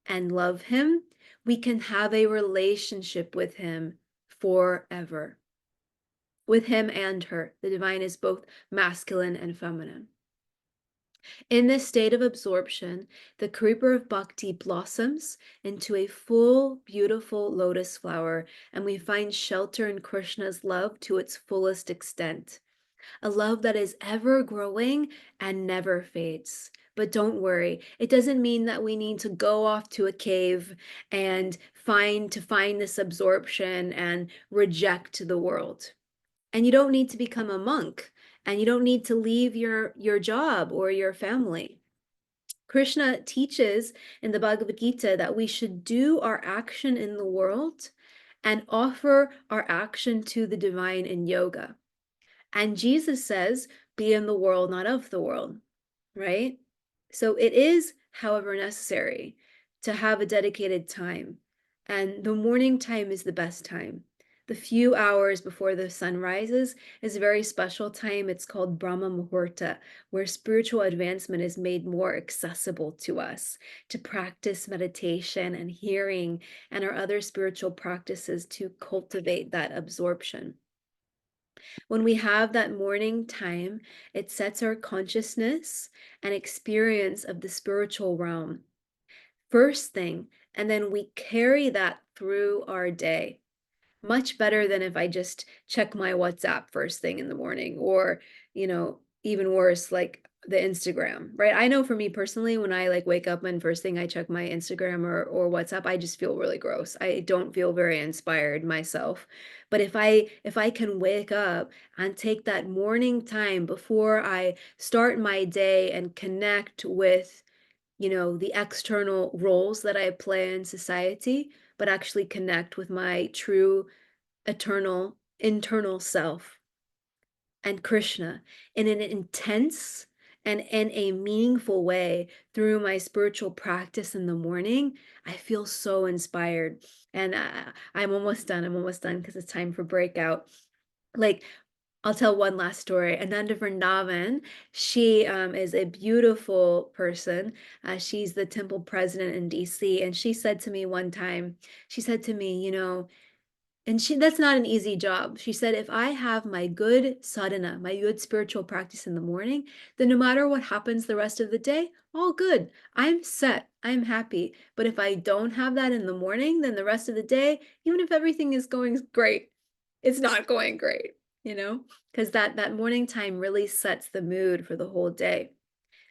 Speaker 3: and love him. We can have a relationship with him forever. With him and her. The divine is both masculine and feminine. In this state of absorption, the creeper of bhakti blossoms into a full, beautiful lotus flower, and we find shelter in Krishna's love to its fullest extent. A love that is ever growing and never fades. But don't worry, it doesn't mean that we need to go off to a cave and find this absorption and reject the world. And you don't need to become a monk, and you don't need to leave your job or your family. Krishna teaches in the Bhagavad Gita that we should do our action in the world and offer our action to the divine in yoga. And Jesus says, be in the world, not of the world, right? So it is, however, necessary to have a dedicated time. And the morning time is the best time. The few hours before the sun rises is a very special time. It's called Brahma Muhurta, where spiritual advancement is made more accessible to us to practice meditation and hearing and our other spiritual practices to cultivate that absorption. When we have that morning time, it sets our consciousness and experience of the spiritual realm first thing, and then we carry that through our day. Much better than if I just check my WhatsApp first thing in the morning or, even worse, like the Instagram, right? I know for me personally, when I like wake up and first thing I check my Instagram or WhatsApp, I just feel really gross. I don't feel very inspired myself. But if I can wake up and take that morning time before I start my day and connect with, you know, the external roles that I play in society, but actually connect with my true, eternal, internal self and Krishna in an intense and in a meaningful way through my spiritual practice in the morning, I feel so inspired. And I'm almost done. I'm almost done because it's time for breakout. Like, I'll tell one last story. Ananda Vrindavan, she is a beautiful person. She's the temple president in DC. And she said to me one time, she said to me, you know, and that's not an easy job. She said, if I have my good sadhana, my good spiritual practice in the morning, then no matter what happens the rest of the day, all good. I'm set. I'm happy. But if I don't have that in the morning, then the rest of the day, even if everything is going great, it's not going great, you know, because that morning time really sets the mood for the whole day.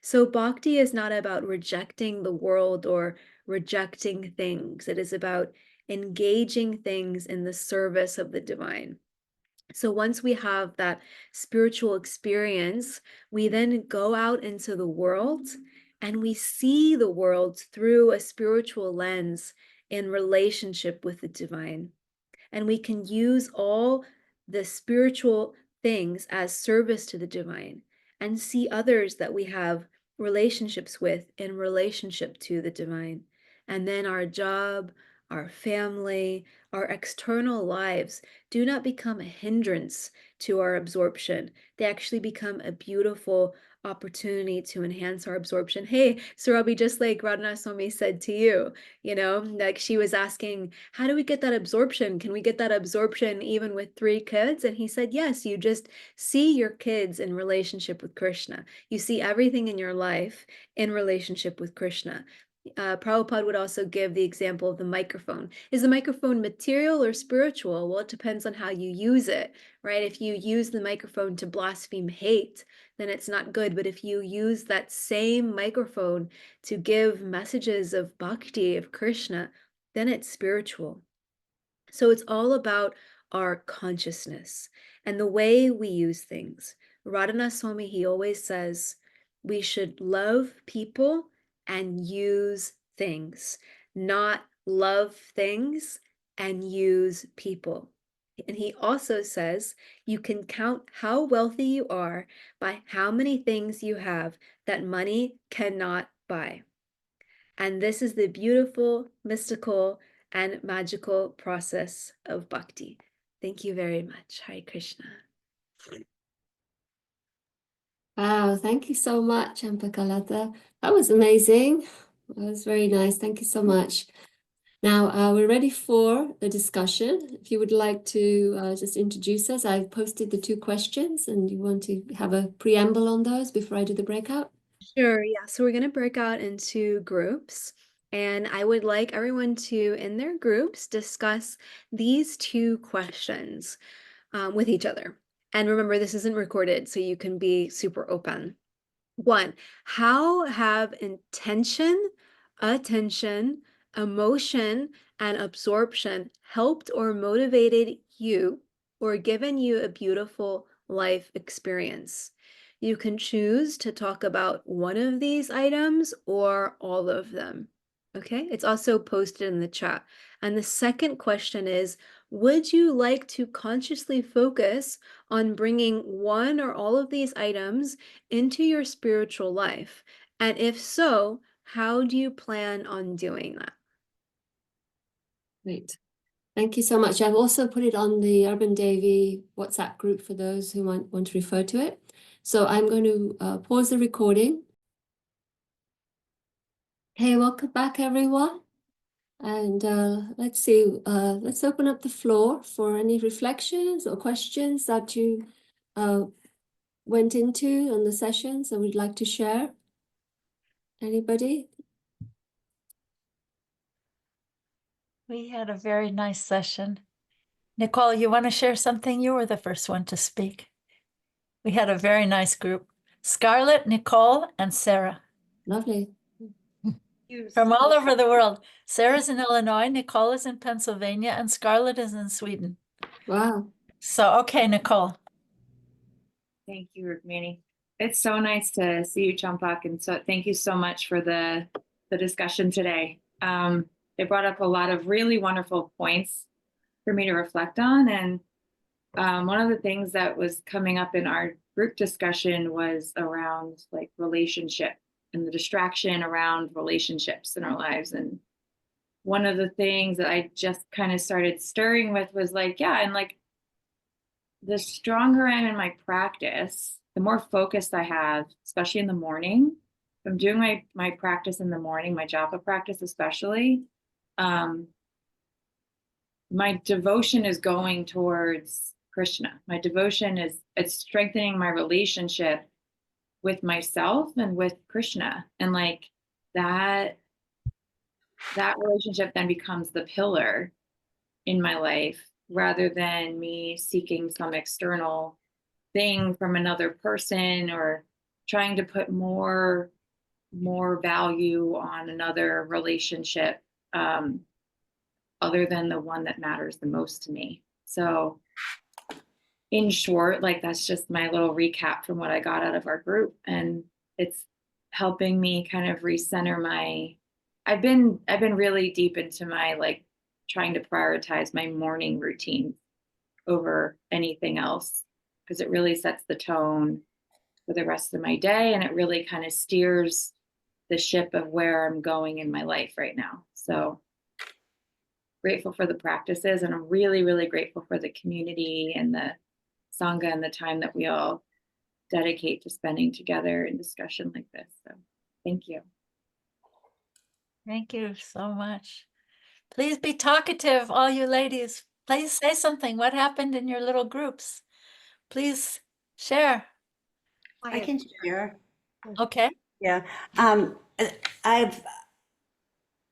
Speaker 3: So bhakti is not about rejecting the world or rejecting things. It is about engaging things in the service of the divine. So once we have that spiritual experience, we then go out into the world and we see the world through a spiritual lens in relationship with the divine. And we can use all the spiritual things as service to the divine and see others that we have relationships with in relationship to the divine. And then our job, our family, our external lives do not become a hindrance to our absorption. They actually become a beautiful opportunity to enhance our absorption. Hey, Surabi, just like Radhanath Swami said to you, you know, like she was asking, how do we get that absorption? Can we get that absorption even with 3 kids? And he said, yes, you just see your kids in relationship with Krishna. You see everything in your life in relationship with Krishna. Prabhupada would also give the example of the microphone. Is the microphone material or spiritual? Well, it depends on how you use it, right? If you use the microphone to blaspheme hate, then it's not good. But if you use that same microphone to give messages of bhakti, of Krishna, then it's spiritual. So it's all about our consciousness and the way we use things. Radhanath Swami, he always says, we should love people and use things, not love things and use people. And he also says, you can count how wealthy you are by how many things you have that money cannot buy. And this is the beautiful, mystical, and magical process of bhakti. Thank you very much. Hare Krishna.
Speaker 1: Wow, thank you so much, Champakalata. That was amazing. That was very nice. Thank you so much. Now, we're ready for the discussion. If you would like to just introduce us, I've posted the 2 questions and you want to have a preamble on those before I do the breakout?
Speaker 3: Sure, yeah. So we're going to break out into groups. And I would like everyone to, in their groups, discuss these 2 questions with each other. And remember, this isn't recorded, so you can be super open. 1, how have intention, attention, emotion, and absorption helped or motivated you or given you a beautiful life experience? You can choose to talk about one of these items or all of them. Okay, it's also posted in the chat. And the second question is, would you like to consciously focus on bringing one or all of these items into your spiritual life? And if so, how do you plan on doing that?
Speaker 1: Great. Thank you so much. I've also put it on the Urban Devi WhatsApp group for those who want to refer to it. So I'm going to pause the recording. Hey, welcome back, everyone. And let's see, let's open up the floor for any reflections or questions that you went into on the sessions and would like to share. Anybody?
Speaker 2: We had a very nice session. Nicole, you want to share something? You were the first one to speak. We had a very nice group. Scarlett, Nicole, and Sarah
Speaker 1: Lovely.
Speaker 2: from all over the world. Sarah's in Illinois, Nicole is in Pennsylvania, and Scarlett is in Sweden.
Speaker 1: Wow.
Speaker 2: So, okay, Nicole.
Speaker 4: Thank you, Rukmini. It's so nice to see you, Champak, and so thank you so much for the discussion today. They brought up a lot of really wonderful points for me to reflect on, and one of the things that was coming up in our group discussion was around like relationship and the distraction around relationships in our lives. And one of the things that I just kind of started stirring with was like, yeah, and like the stronger I am in my practice, the more focused I have, especially in the morning. If I'm doing my practice in the morning, my japa practice especially, my devotion is going towards Krishna. My devotion it's strengthening my relationship with myself and with Krishna. And like that relationship then becomes the pillar in my life, rather than me seeking some external thing from another person or trying to put more value on another relationship other than the one that matters the most to me. So in short, like that's just my little recap from what I got out of our group, and it's helping me kind of recenter my I've been really deep into my like trying to prioritize my morning routine over anything else, because it really sets the tone for the rest of my day, and it really kind of steers the ship of where I'm going in my life right now. So grateful for the practices, and I'm really, really grateful for the community and the Sangha and the time that we all dedicate to spending together in discussion like this. So thank you.
Speaker 2: Thank you so much. Please be talkative, all you ladies. Please say something. What happened in your little groups? Please share.
Speaker 5: I can share.
Speaker 2: Okay.
Speaker 5: Yeah. I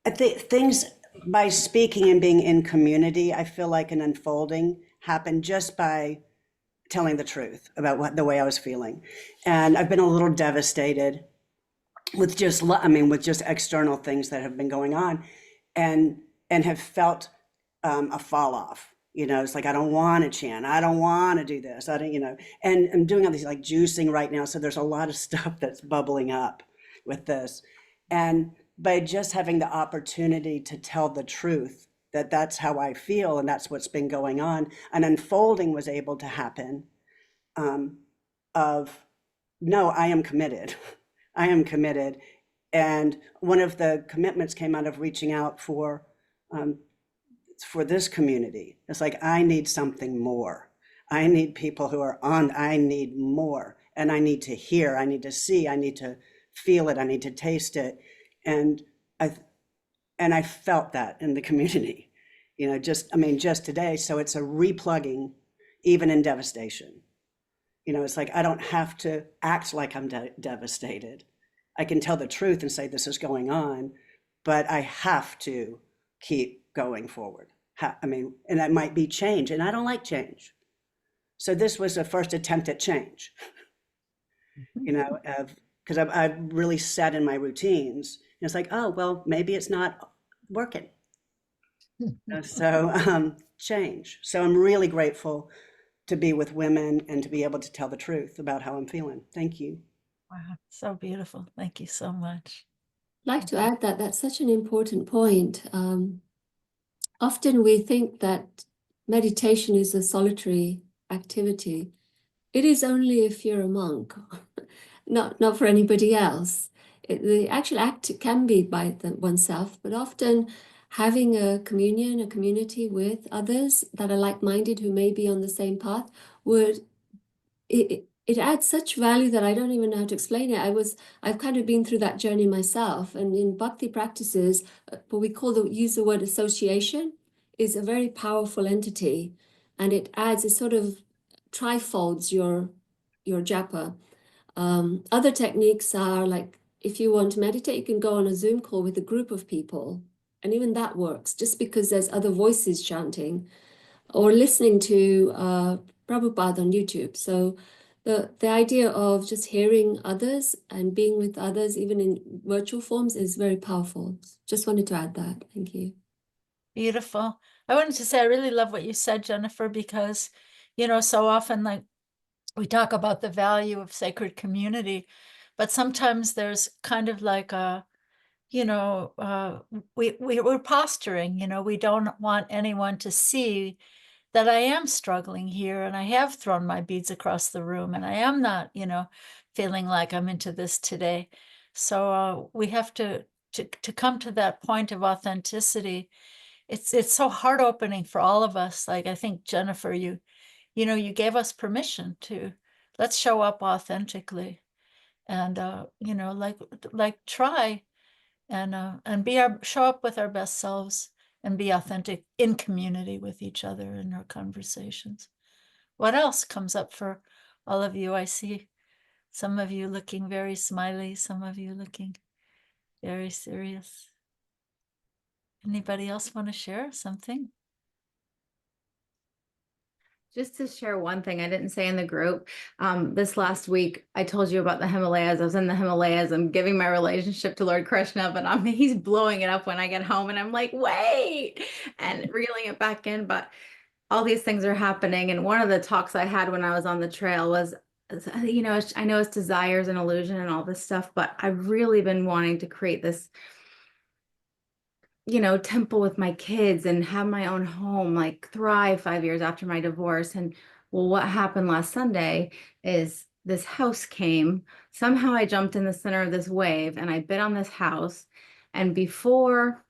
Speaker 5: think things by speaking and being in community, I feel like an unfolding happened just by telling the truth about the way I was feeling. And I've been a little devastated with just external things that have been going on, and have felt a fall off. You know, it's like, I don't want to chant. I don't want to do this. I don't, and I'm doing all these like juicing right now. So there's a lot of stuff that's bubbling up with this. And by just having the opportunity to tell the truth, that's how I feel, and that's what's been going on, an unfolding was able to happen of, no, I am committed. I am committed. And one of the commitments came out of reaching out for this community. It's like, I need something more. I need people who are on, I need more. And I need to hear, I need to see, I need to feel it, I need to taste it. And I felt that in the community, just today. So it's a replugging, even in devastation. It's like, I don't have to act like I'm devastated. I can tell the truth and say this is going on, but I have to keep going forward. And that might be change, and I don't like change. So this was a first attempt at change, because I've really set in my routines. And it's like, oh, well, maybe it's not working. So change. So I'm really grateful to be with women and to be able to tell the truth about how I'm feeling. Thank you.
Speaker 2: Wow, so beautiful. Thank you so much.
Speaker 1: I'd like to add that that's such an important point. Often we think that meditation is a solitary activity. It is only if you're a monk, not for anybody else. The actual act can be by oneself, but often having a communion, a community with others that are like-minded who may be on the same path it adds such value that I don't even know how to explain it. I've kind of been through that journey myself, and in bhakti practices, what we use the word association is a very powerful entity, and it sort of trifolds your japa. Other techniques are like, if you want to meditate, you can go on a Zoom call with a group of people, and even that works, just because there's other voices chanting, or listening to Prabhupada on YouTube. So the idea of just hearing others and being with others, even in virtual forms, is very powerful. Just wanted to add that. Thank you.
Speaker 2: Beautiful. I wanted to say I really love what you said, Jennifer, because, so often like we talk about the value of sacred community, but sometimes there's kind of like a, we're posturing, we don't want anyone to see that I am struggling here and I have thrown my beads across the room and I am not, feeling like I'm into this today. So we have to come to that point of authenticity. It's so heart opening for all of us. Like I think Jennifer, you gave us permission to let's show up authentically and like try and show up with our best selves and be authentic in community with each other in our conversations. What else comes up for all of you? I see some of you looking very smiley, some of you looking very serious. Anybody else want to share something?
Speaker 6: Just to share one thing I didn't say in the group, this last week, I told you about the Himalayas. I was in the Himalayas. I'm giving my relationship to Lord Krishna, but he's blowing it up when I get home and I'm like, wait, and reeling it back in. But all these things are happening. And one of the talks I had when I was on the trail was, I know it's desires and illusion and all this stuff, but I've really been wanting to create this temple with my kids and have my own home, like thrive 5 years after my divorce. And well, what happened last Sunday is this house came. Somehow I jumped in the center of this wave and I bid on this house. And before,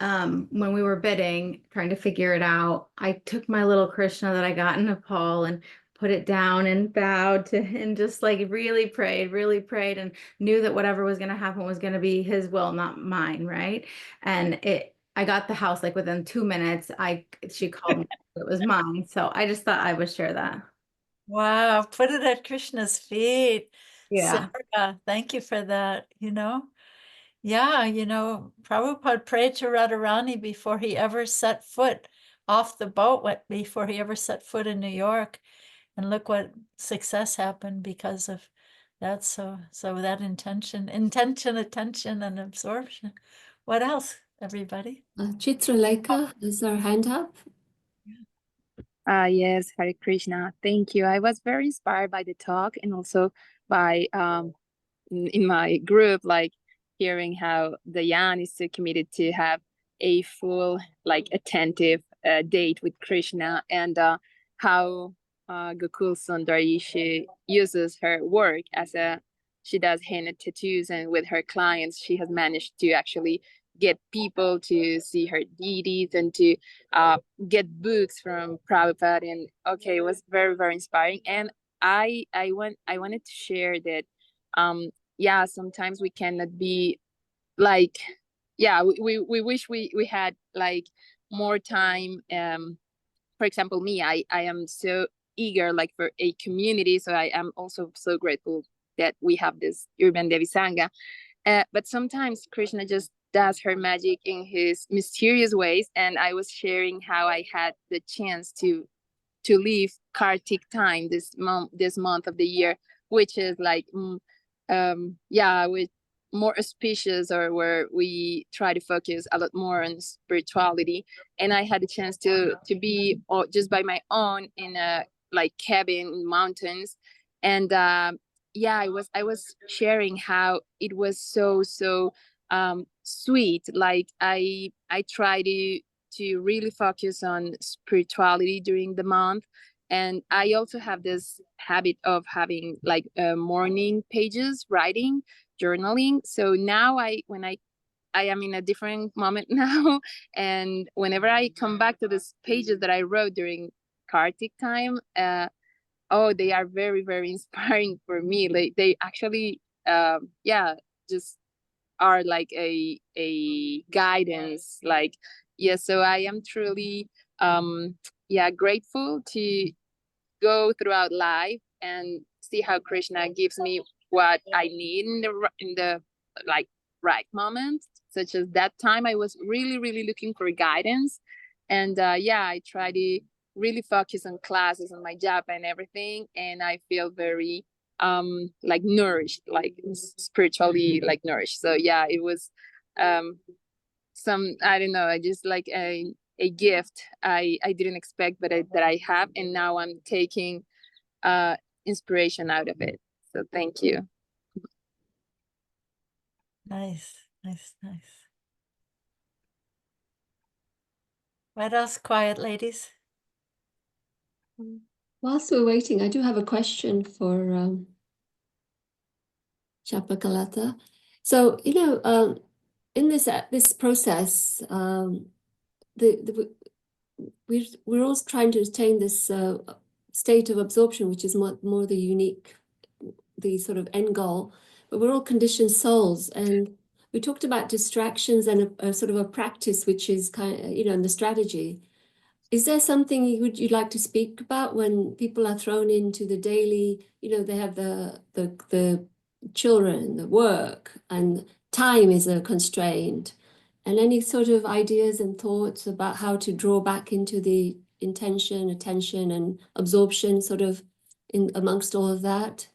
Speaker 6: when we were bidding, trying to figure it out, I took my little Krishna that I got in Nepal and put it down and bowed to and just like really prayed and knew that whatever was going to happen was going to be his will, not mine. Right. And I got the house like within 2 minutes. She called me, it was mine. So I just thought I would share that.
Speaker 2: Wow. Put it at Krishna's feet.
Speaker 6: Yeah.
Speaker 2: Sarah, thank you for that. Yeah, Prabhupada prayed to Radharani before he ever set foot off the boat, before he ever set foot in New York. And look what success happened because of that. So that intention, attention, and absorption. What else, everybody?
Speaker 1: Chitraleka has her hand up.
Speaker 7: Yes, Hare Krishna. Thank you. I was very inspired by the talk and also by in my group, like hearing how Dayan is so committed to have a full, like attentive date with Krishna, and how Gokul Sundari, she uses her work she does henna tattoos, and with her clients, she has managed to actually get people to see her deities and to get books from Prabhupada. And okay, it was very, very inspiring. And I wanted to share that yeah, sometimes we cannot be like, yeah, we wish we had like more time. For example, me, I am so eager like for a community, so I am also so grateful that we have this Urban Devi Sangha. But sometimes Krishna just does her magic in his mysterious ways. And I was sharing how I had the chance to leave Kartik time this month of the year, which is like yeah, with more auspicious, or where we try to focus a lot more on spirituality. And I had a chance to be just by my own in a like cabin in mountains. And yeah, I was sharing how it was so sweet. Like I try to really focus on spirituality during the month. And I also have this habit of having like morning pages, writing, journaling. So now when I am in a different moment now, and whenever I come back to these pages that I wrote during Kartik time, oh, they are very, very inspiring for me. Like they actually yeah, just are like a guidance. Like, yeah, so I am truly yeah, grateful to go throughout life and see how Krishna gives me what I need in the like right moment. Such as that time I was really, really looking for guidance. And yeah, I try to really focused on classes and my job and everything, and I feel very like nourished, like spiritually like nourished. So yeah, it was some, I don't know, I just like a gift I didn't expect, but that I have, and now I'm taking inspiration out of it. So thank you.
Speaker 2: Nice, nice, nice. What else, quiet ladies?
Speaker 1: Whilst we're waiting, I do have a question for Champakalata. So, you know, in this process, we're all trying to attain this state of absorption, which is more the unique, the sort of end goal. But we're all conditioned souls, and we talked about distractions and a sort of a practice, which is kind of, you know, in the strategy. Is there something you'd like to speak about when people are thrown into the daily, you know, they have the children, the work, and time is a constraint, and any sort of ideas and thoughts about how to draw back into the intention, attention, and absorption sort of in amongst all of that?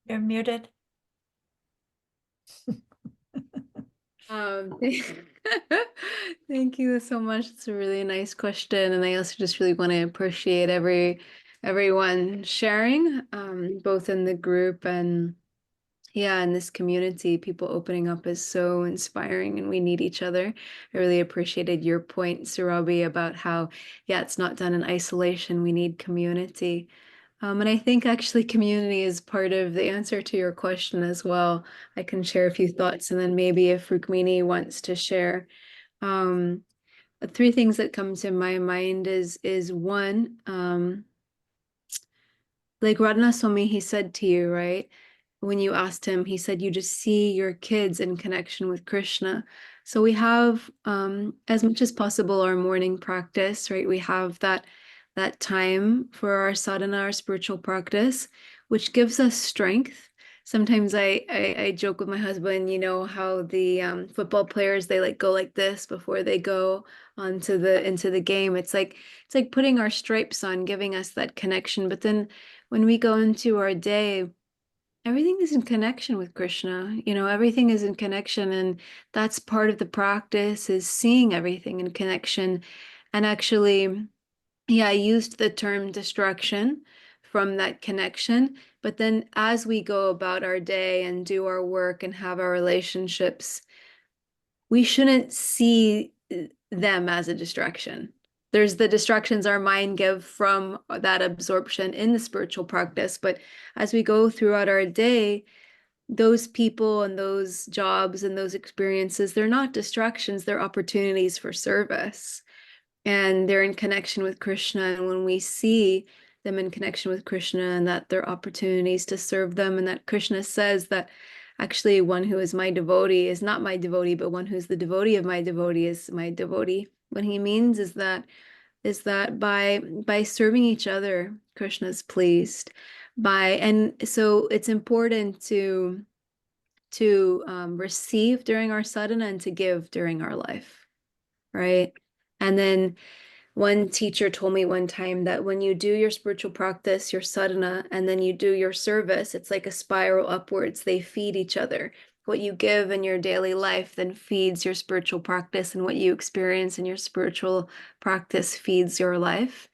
Speaker 2: You're muted.
Speaker 3: Thank you so much. It's a really nice question, and I also just really want to appreciate everyone sharing, both in the group and yeah, in this community. People opening up is so inspiring, and we need each other. I really appreciated your point, Surabi, about how it's not done in isolation. We need community. And I think actually community is part of the answer to your question as well. I can share a few thoughts, and then maybe if Rukmini wants to share. Three things that come to my mind is one, like Radhanath Swami, he said to you, right? When you asked him, he said, you just see your kids in connection with Krishna. So we have, as much as possible, our morning practice, right? We have that time for our sadhana, our spiritual practice, which gives us strength. Sometimes I joke with my husband, you know, how the football players, they like go like this before they go into the game. It's like putting our stripes on, giving us that connection. But then when we go into our day, everything is in connection with Krishna. You know, everything is in connection, and that's part of the practice, is seeing everything in connection. And actually, I used the term distraction from that connection. But then as we go about our day and do our work and have our relationships, we shouldn't see them as a distraction. There's the distractions our mind give from that absorption in the spiritual practice. But as we go throughout our day, those people and those jobs and those experiences, they're not distractions, they're opportunities for service. And they're in connection with Krishna. And when we see them in connection with Krishna, and that they're opportunities to serve them, and that Krishna says that actually one who is my devotee is not my devotee, but one who's the devotee of my devotee is my devotee. What he means is that by serving each other, Krishna's pleased. And so it's important to receive during our sadhana and to give during our life, right? And then one teacher told me one time that when you do your spiritual practice, your sadhana, and then you do your service, it's like a spiral upwards. They feed each other. What you give in your daily life then feeds your spiritual practice, and what you experience in your spiritual practice feeds your life.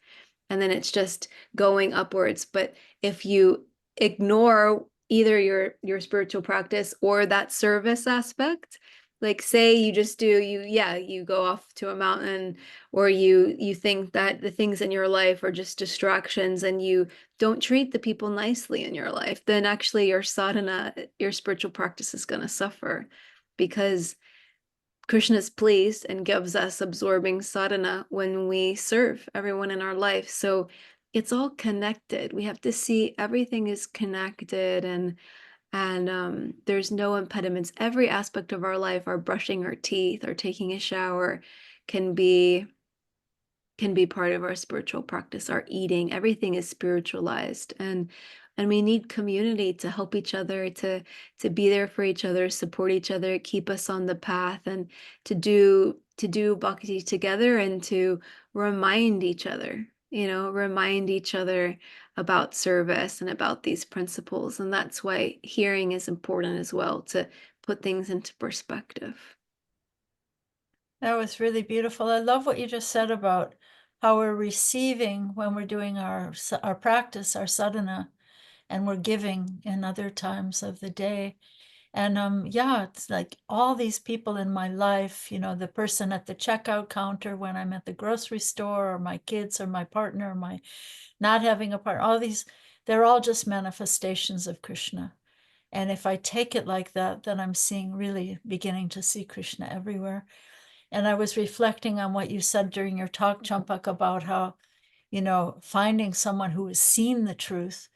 Speaker 3: And then it's just going upwards. But if you ignore either your spiritual practice or that service aspect, like say you just you go off to a mountain, or you think that the things in your life are just distractions, and you don't treat the people nicely in your life, then actually your sadhana, your spiritual practice is going to suffer, because Krishna is pleased and gives us absorbing sadhana when we serve everyone in our life. So it's all connected. We have to see everything is connected, and there's no impediments. Every aspect of our life, our brushing our teeth, or taking a shower, can be part of our spiritual practice. Our eating, everything is spiritualized, and and we need community to help each other, to be there for each other, support each other, keep us on the path, and to do bhakti together, and to remind each other, remind each other about service and about these principles. And that's why hearing is important as well, to put things into perspective.
Speaker 2: That was really beautiful. I love what you just said about how we're receiving when we're doing our practice, our sadhana, and we're giving in other times of the day. And yeah, it's like all these people in my life, the person at the checkout counter when I'm at the grocery store, or my kids, or my partner, or my not having a partner, all these, they're all just manifestations of Krishna. And if I take it like that, then I'm really beginning to see Krishna everywhere. And I was reflecting on what you said during your talk, Champak, about how, finding someone who has seen the truth.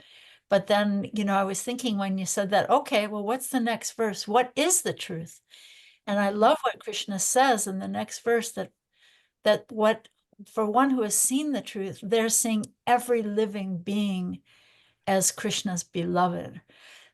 Speaker 2: But then, I was thinking when you said that, okay, well, what's the next verse? What is the truth? And I love what Krishna says in the next verse, that what, for one who has seen the truth, they're seeing every living being as Krishna's beloved.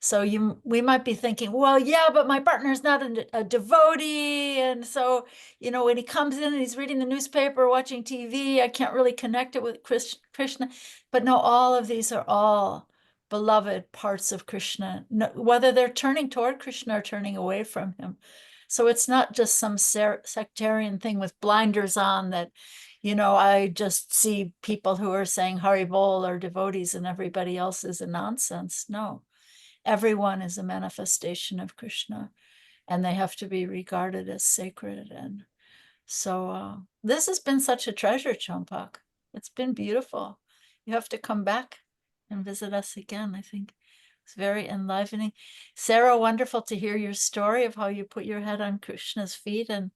Speaker 2: So we might be thinking, well, yeah, but my partner's not a devotee. And so, when he comes in and he's reading the newspaper, watching TV, I can't really connect it with Krishna. But no, all of these are all beloved parts of Krishna, whether they're turning toward Krishna or turning away from him. So it's not just some sectarian thing with blinders on that, I just see people who are saying Hari Bol or devotees and everybody else is a nonsense. No. Everyone is a manifestation of Krishna, and they have to be regarded as sacred. And so this has been such a treasure, Champak. It's been beautiful. You have to come back and visit us again. I think it's very enlivening. Sarah, wonderful to hear your story of how you put your head on Krishna's feet, and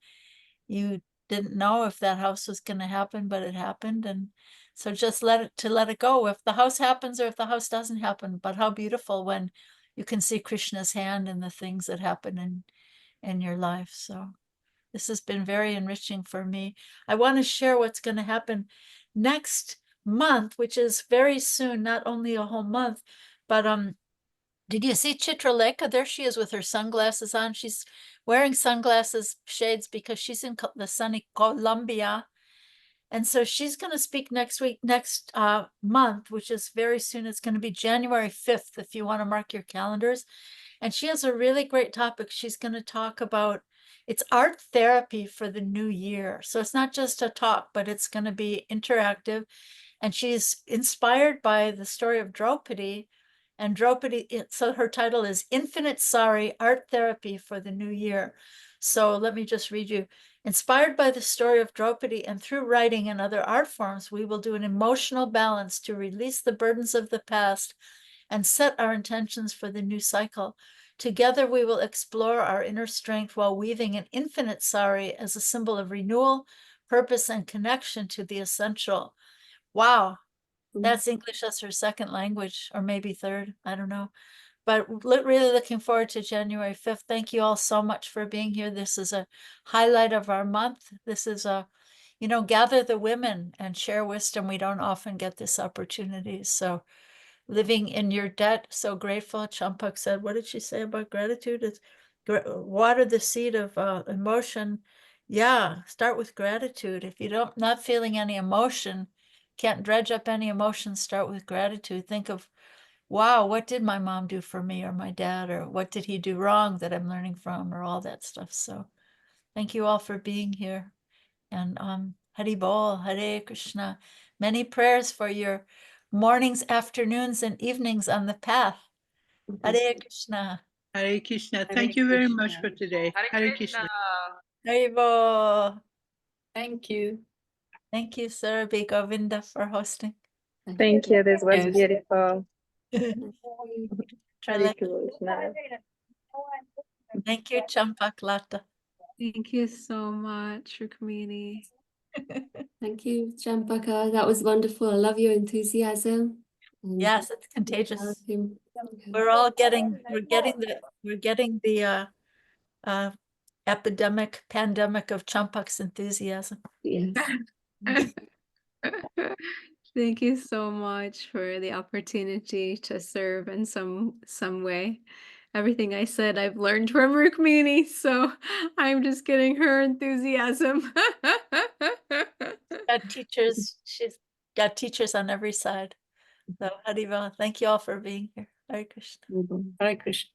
Speaker 2: you didn't know if that house was going to happen, but it happened. And so just let it go, if the house happens or if the house doesn't happen. But how beautiful when you can see Krishna's hand in the things that happen in your life. So this has been very enriching for me. I want to share what's going to happen next month, which is very soon, not only a whole month, but did you see Chitralekha? There she is with her sunglasses on. She's wearing sunglasses shades because she's in the sunny Colombia. And so she's going to speak next month, which is very soon. It's going to be January 5th, if you want to mark your calendars. And she has a really great topic. She's going to talk about, it's art therapy for the new year. So it's not just a talk, but it's going to be interactive. And she's inspired by the story of Draupadi. And Draupadi, so her title is Infinite Sorry, Art Therapy for the New Year. So let me just read you. Inspired by the story of Draupadi and through writing and other art forms, we will do an emotional balance to release the burdens of the past and set our intentions for the new cycle. Together, we will explore our inner strength while weaving an infinite sorry as a symbol of renewal, purpose, and connection to the essential. Wow, that's English as her second language, or maybe third, I don't know. But really looking forward to January 5th. Thank you all so much for being here. This is a highlight of our month. This is gather the women and share wisdom. We don't often get this opportunity. So living in your debt, so grateful. Champak said, what did she say about gratitude? It's water the seed of emotion. Yeah, start with gratitude. If you not feeling any emotion, can't dredge up any emotion, start with gratitude. Think of, wow, what did my mom do for me, or my dad, or what did he do wrong that I'm learning from, or all that stuff. So thank you all for being here. And Hari Bol, Hare Krishna. Many prayers for your mornings, afternoons, and evenings on the path. Hare Krishna.
Speaker 8: Hare Krishna. Thank you very much for today. Hare Krishna.
Speaker 2: Hari Bol.
Speaker 1: Thank you.
Speaker 2: Thank you, Surabhi Govinda, for hosting.
Speaker 7: Thank you. This was
Speaker 1: Yes.
Speaker 7: beautiful. Hare
Speaker 2: Thank
Speaker 7: Krishna.
Speaker 2: you, Champakalata.
Speaker 3: Thank you so much, Rukmini.
Speaker 1: Thank you, Champaka. That was wonderful. I love your enthusiasm. And
Speaker 2: Yes, it's contagious.
Speaker 1: Okay.
Speaker 2: We're all getting the pandemic of Champak's enthusiasm.
Speaker 1: Yes.
Speaker 3: Thank you so much for the opportunity to serve in some way. Everything I said, I've learned from Rukmini, so I'm just getting her enthusiasm.
Speaker 2: She's got teachers on every side. So Hariva, thank you all for being here. Hare Krishna.
Speaker 1: Hare Krishna.